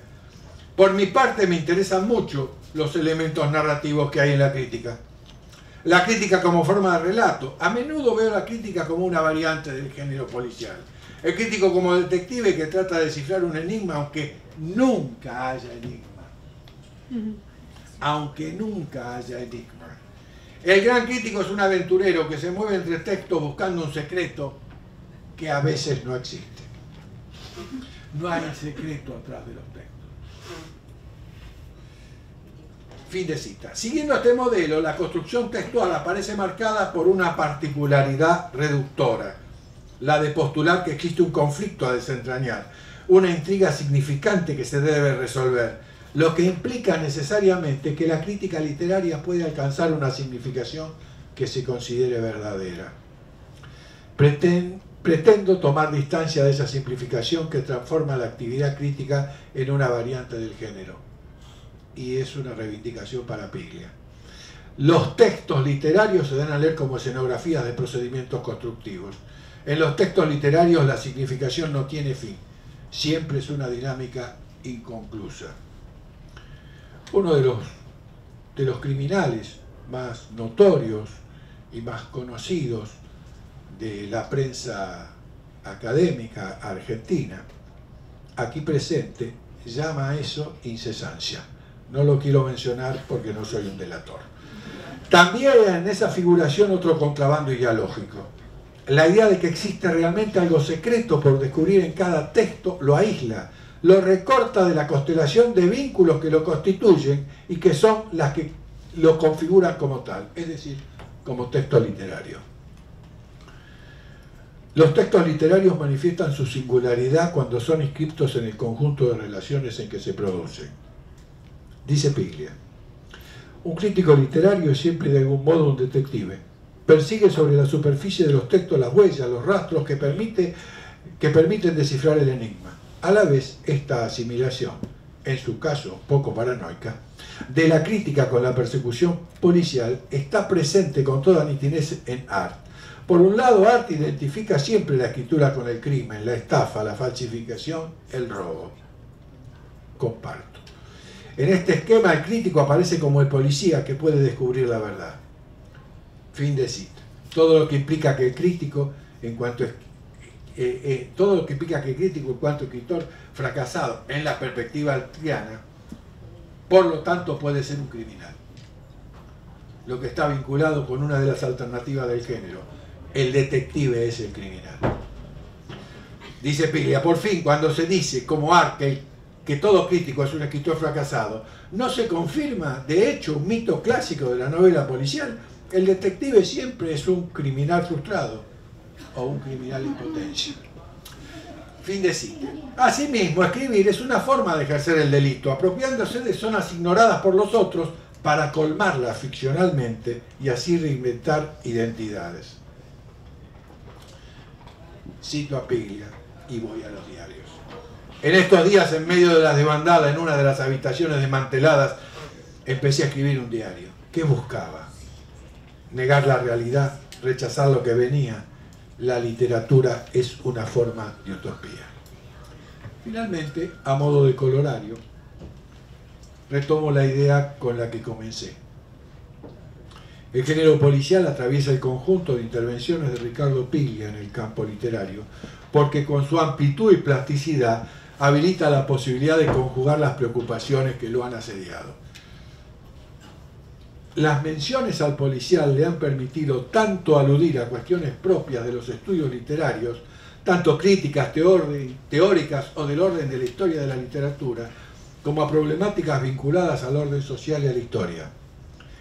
por mi parte me interesan mucho los elementos narrativos que hay en la crítica. La crítica como forma de relato. A menudo veo la crítica como una variante del género policial. El crítico como detective que trata de descifrar un enigma aunque nunca haya enigma. Aunque nunca haya enigma. El gran crítico es un aventurero que se mueve entre textos buscando un secreto que a veces no existe. No hay secreto atrás de los textos. Fin de cita. Siguiendo este modelo, la construcción textual aparece marcada por una particularidad reductora, la de postular que existe un conflicto a desentrañar, una intriga significante que se debe resolver, lo que implica necesariamente que la crítica literaria puede alcanzar una significación que se considere verdadera. Pretendo tomar distancia de esa simplificación que transforma la actividad crítica en una variante del género. Y es una reivindicación para Piglia. Los textos literarios se dan a leer como escenografías de procedimientos constructivos. En los textos literarios la significación no tiene fin. Siempre es una dinámica inconclusa. Uno de los criminales más notorios y más conocidos de la prensa académica argentina, aquí presente, llama a eso incesancia. No lo quiero mencionar porque no soy un delator. También en esa figuración otro contrabando ideológico. La idea de que existe realmente algo secreto por descubrir en cada texto lo aísla, lo recorta de la constelación de vínculos que lo constituyen y que son las que lo configuran como tal, es decir, como texto literario. Los textos literarios manifiestan su singularidad cuando son inscriptos en el conjunto de relaciones en que se producen. Dice Piglia, Un crítico literario es siempre de algún modo un detective. Persigue sobre la superficie de los textos las huellas, los rastros que permiten descifrar el enigma. A la vez, esta asimilación, en su caso poco paranoica, de la crítica con la persecución policial está presente con toda nitidez en Art. Por un lado, Art identifica siempre la escritura con el crimen, la estafa, la falsificación, el robo. Comparto. En este esquema, el crítico aparece como el policía que puede descubrir la verdad. Fin de cita. Todo lo que implica que el crítico, en cuanto escritor fracasado en la perspectiva artiana, por lo tanto puede ser un criminal. Lo que está vinculado con una de las alternativas del género. El detective es el criminal. Dice Piglia, por fin, cuando se dice como Art que todo crítico es un escritor fracasado, no se confirma, de hecho, un mito clásico de la novela policial. El detective siempre es un criminal frustrado o un criminal en potencia. Fin de cita. Asimismo, escribir es una forma de ejercer el delito, apropiándose de zonas ignoradas por los otros para colmarlas ficcionalmente y así reinventar identidades. Cito a Piglia y voy a los diarios. En estos días, en medio de la desbandada, en una de las habitaciones desmanteladas, empecé a escribir un diario. ¿Qué buscaba? Negar la realidad, rechazar lo que venía. La literatura es una forma de utopía. Finalmente, a modo de colorario, retomo la idea con la que comencé. El género policial atraviesa el conjunto de intervenciones de Ricardo Piglia en el campo literario, porque con su amplitud y plasticidad habilita la posibilidad de conjugar las preocupaciones que lo han asediado. Las menciones al policial le han permitido tanto aludir a cuestiones propias de los estudios literarios, tanto críticas teóricas o del orden de la historia de la literatura, como a problemáticas vinculadas al orden social y a la historia,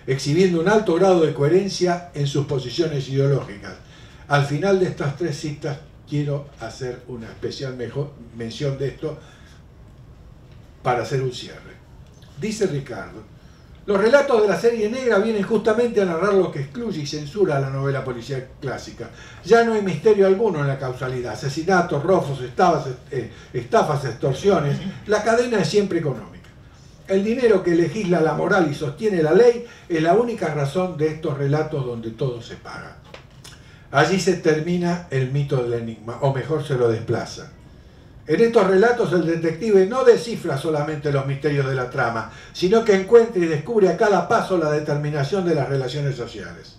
exhibiendo un alto grado de coherencia en sus posiciones ideológicas. Al final de estas tres citas quiero hacer una especial mención de esto para hacer un cierre. Dice Ricardo, los relatos de la serie negra vienen justamente a narrar lo que excluye y censura a la novela policial clásica. Ya no hay misterio alguno en la causalidad. Asesinatos, robos, estafas, extorsiones. La cadena es siempre económica. El dinero que legisla la moral y sostiene la ley es la única razón de estos relatos donde todo se paga. Allí se termina el mito del enigma, o mejor se lo desplaza. En estos relatos el detective no descifra solamente los misterios de la trama, sino que encuentra y descubre a cada paso la determinación de las relaciones sociales.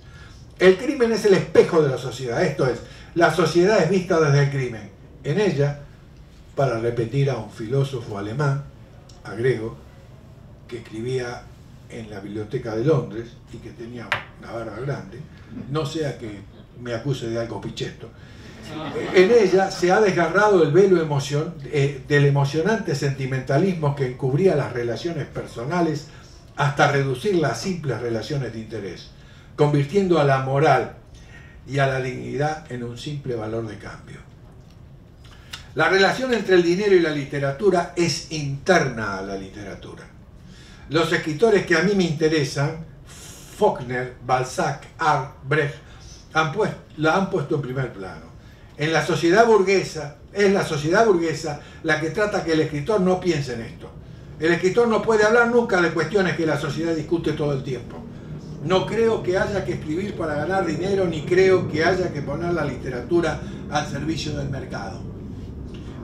El crimen es el espejo de la sociedad, esto es, la sociedad es vista desde el crimen. En ella, para repetir a un filósofo alemán, agrego, que escribía en la Biblioteca de Londres y que tenía una barba grande, no sea que me acuse de algo picheto. En ella se ha desgarrado el velo del emocionante sentimentalismo que encubría las relaciones personales hasta reducirlas a simples relaciones de interés, convirtiendo a la moral y a la dignidad en un simple valor de cambio. La relación entre el dinero y la literatura es interna a la literatura. Los escritores que a mí me interesan, Faulkner, Balzac, Art, Brecht, la han puesto en primer plano. En la sociedad burguesa, es la sociedad burguesa la que trata que el escritor no piense en esto. El escritor no puede hablar nunca de cuestiones que la sociedad discute todo el tiempo. No creo que haya que escribir para ganar dinero, ni creo que haya que poner la literatura al servicio del mercado.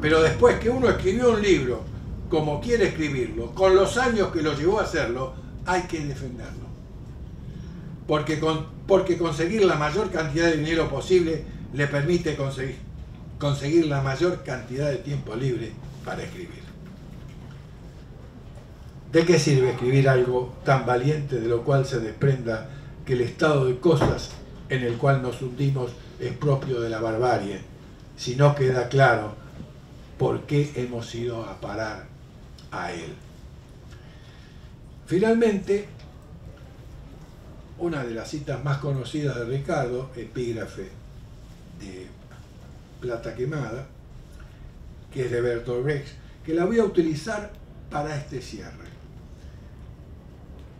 Pero después que uno escribió un libro, como quiere escribirlo, con los años que lo llevó a hacerlo, hay que defenderlo. Porque conseguir la mayor cantidad de dinero posible le permite conseguir la mayor cantidad de tiempo libre para escribir. ¿De qué sirve escribir algo tan valiente de lo cual se desprenda que el estado de cosas en el cual nos hundimos es propio de la barbarie, si no queda claro por qué hemos ido a parar a él? Finalmente, una de las citas más conocidas de Ricardo, epígrafe de Plata Quemada, que es de Bertolt Brecht, que la voy a utilizar para este cierre.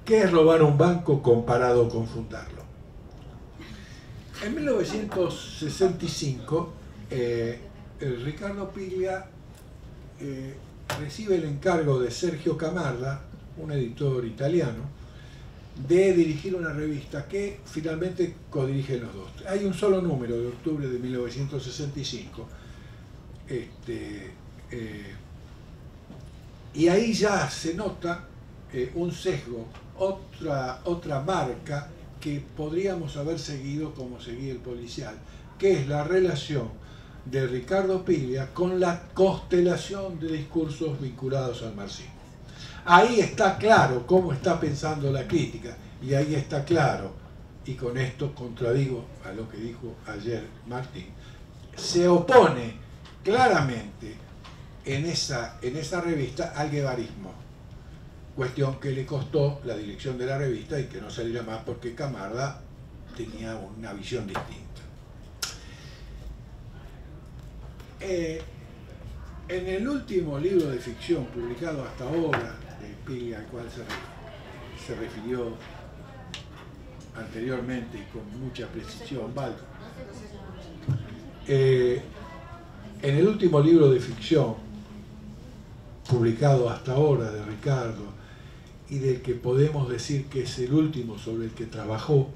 ¿Qué es robar un banco comparado con fundarlo? En 1965, Ricardo Piglia recibe el encargo de Sergio Camarda, un editor italiano, de dirigir una revista que finalmente codirigen los dos. Hay un solo número de octubre de 1965. Y ahí ya se nota un sesgo, otra marca que podríamos haber seguido como seguía el policial, que es la relación de Ricardo Piglia con la constelación de discursos vinculados al marxismo. Ahí está claro cómo está pensando la crítica, y ahí está claro, y con esto contradigo a lo que dijo ayer Martín, se opone claramente en esa revista al guevarismo, cuestión que le costó la dirección de la revista y que no saliera más porque Camarda tenía una visión distinta. En el último libro de ficción publicado hasta ahora, de Piglia, al cual se refirió anteriormente y con mucha precisión Baldo, en el último libro de ficción publicado hasta ahora de Ricardo, y del que podemos decir que es el último sobre el que trabajó,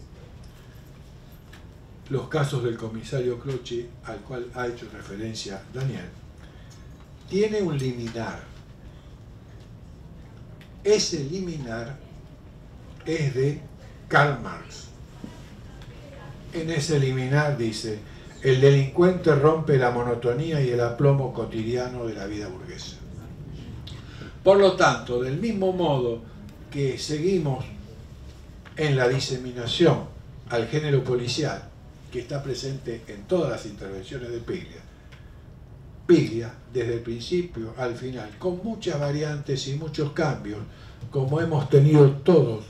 Los casos del comisario Croce, al cual ha hecho referencia Daniel, tiene un liminar. Ese liminar es de Karl Marx. En ese liminar dice: el delincuente rompe la monotonía y el aplomo cotidiano de la vida burguesa. Por lo tanto, del mismo modo que seguimos en la diseminación al género policial, que está presente en todas las intervenciones de Piglia, desde el principio al final, con muchas variantes y muchos cambios, como hemos tenido todos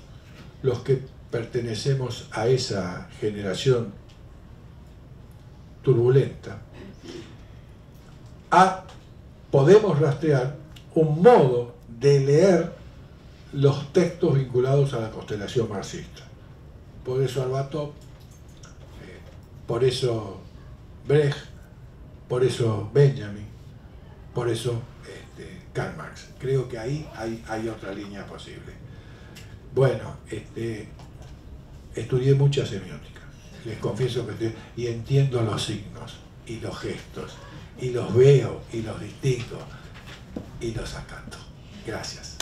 los que pertenecemos a esa generación turbulenta, podemos rastrear un modo de leer los textos vinculados a la constelación marxista. Por eso Arbatov, por eso Brecht, por eso Benjamin, por eso Karl Marx. Creo que ahí hay otra línea posible. Bueno, estudié mucha semiótica, les confieso que y entiendo los signos y los gestos, y los veo y los distingo y los acato. Gracias.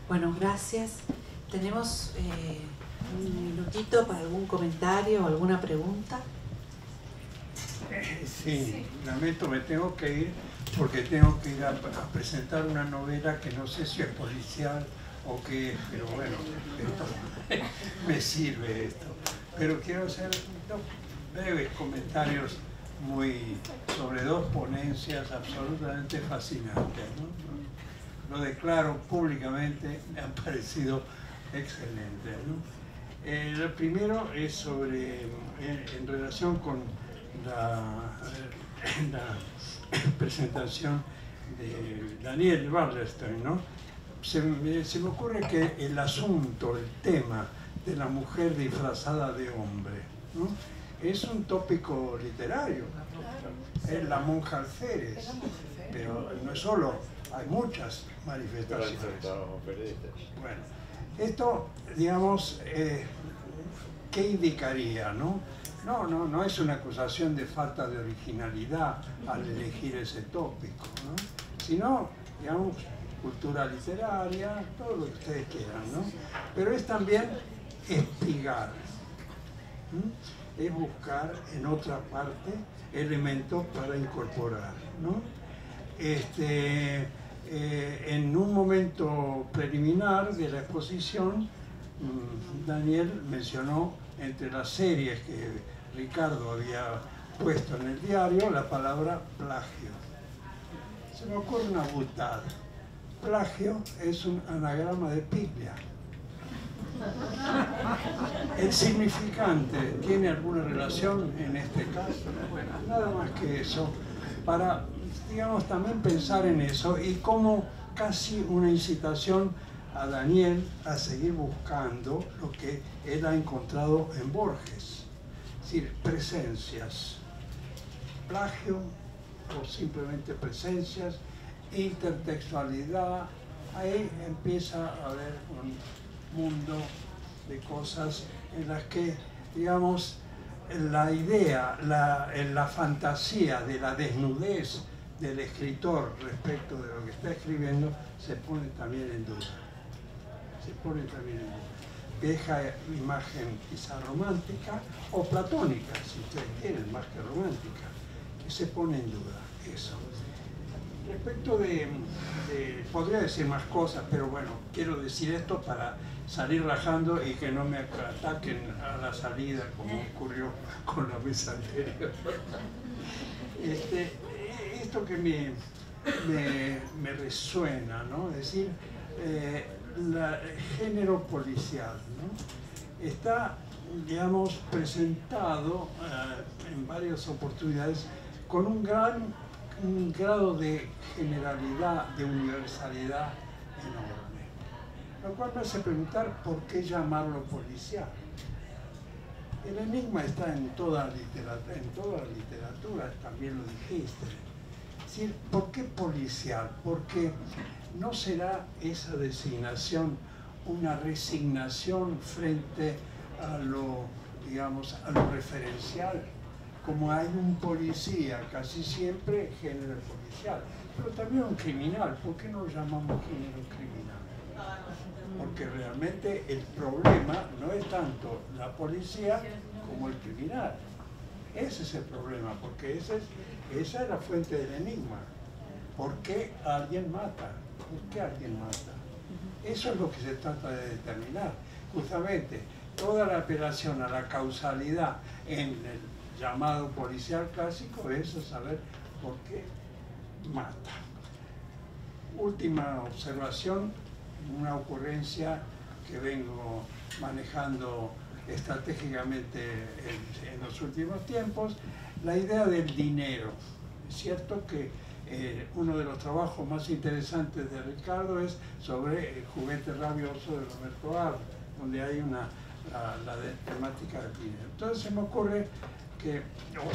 Bueno, gracias. Tenemos un minutito para algún comentario o alguna pregunta. Sí, lamento, me tengo que ir porque tengo que ir a presentar una novela que no sé si es policial o qué es, pero bueno, esto, me sirve esto. Pero quiero hacer dos breves comentarios sobre dos ponencias absolutamente fascinantes, ¿no? Lo declaro públicamente, me han parecido excelentes, ¿no? El primero es en relación con la presentación de Daniel Wallerstein, ¿no? Se me ocurre que el asunto, el tema de la mujer disfrazada de hombre, ¿no? Es un tópico literario, es la monja alférez, pero no es solo, hay muchas manifestaciones. Bueno, esto, digamos, ¿qué indicaría, no? No es una acusación de falta de originalidad al elegir ese tópico, ¿no? Sino, digamos, cultura literaria, todo lo que ustedes quieran, ¿no? Pero es también espigar, ¿no? Es buscar en otra parte elementos para incorporar, ¿no? En un momento preliminar de la exposición, Daniel mencionó entre las series que Ricardo había puesto en el diario la palabra plagio. Se me ocurre una butada. Plagio es un anagrama de Piglia. ¿El significante tiene alguna relación en este caso? Bueno, nada más que eso, para, digamos, también pensar en eso y como casi una incitación a Daniel a seguir buscando lo que él ha encontrado en Borges, es decir, presencias, plagio o simplemente presencias, intertextualidad. Ahí empieza a haber un mundo de cosas en las que, digamos, la idea, la fantasía de la desnudez del escritor respecto de lo que está escribiendo se pone también en duda. Se pone también en duda. Vieja imagen quizá romántica o platónica, si ustedes quieren, más que romántica, que se pone en duda eso. Respecto podría decir más cosas, pero bueno, quiero decir esto para salir rajando y que no me ataquen a la salida como ocurrió con la mesa anterior. Esto que me resuena, ¿no? Es decir, el género policial, ¿no? Está, digamos, presentado en varias oportunidades con un grado de generalidad, de universalidad enorme. Lo cual me hace preguntar por qué llamarlo policial. El enigma está en toda la literatura, también lo dijiste. Es decir, ¿por qué policial? Porque ¿no será esa designación una resignación frente a lo, digamos, a lo referencial? Como hay un policía, casi siempre género policial, pero también un criminal. ¿Por qué no lo llamamos género criminal? Porque realmente el problema no es tanto la policía como el criminal. Ese es el problema, porque esa es la fuente del enigma. ¿Por qué alguien mata? ¿Por qué alguien mata? Eso es lo que se trata de determinar. Justamente, toda la apelación a la causalidad en el llamado policial clásico es saber por qué mata. Última observación, una ocurrencia que vengo manejando estratégicamente en los últimos tiempos, la idea del dinero. Es cierto que uno de los trabajos más interesantes de Ricardo es sobre el juguete rabioso de Roberto Arlt, donde hay la temática del dinero. Entonces se me ocurre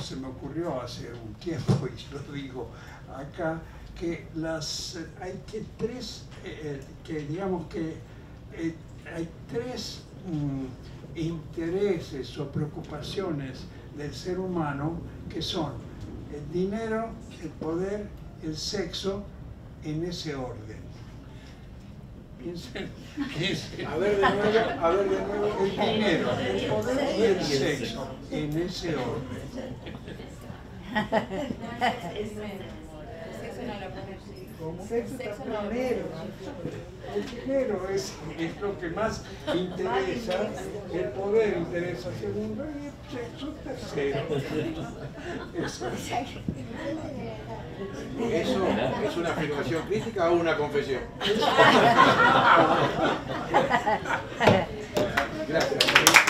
se me ocurrió hace un tiempo, y lo digo acá, que hay tres intereses o preocupaciones del ser humano que son el dinero, el poder, el sexo, en ese orden. Piensen. A ver de nuevo, el dinero, el poder y el sexo, en ese orden. El sexo está primero. El dinero es lo que más interesa, el poder interesa segundo y el sexo tercero. ¿Eso es una afirmación crítica o una confesión? Gracias.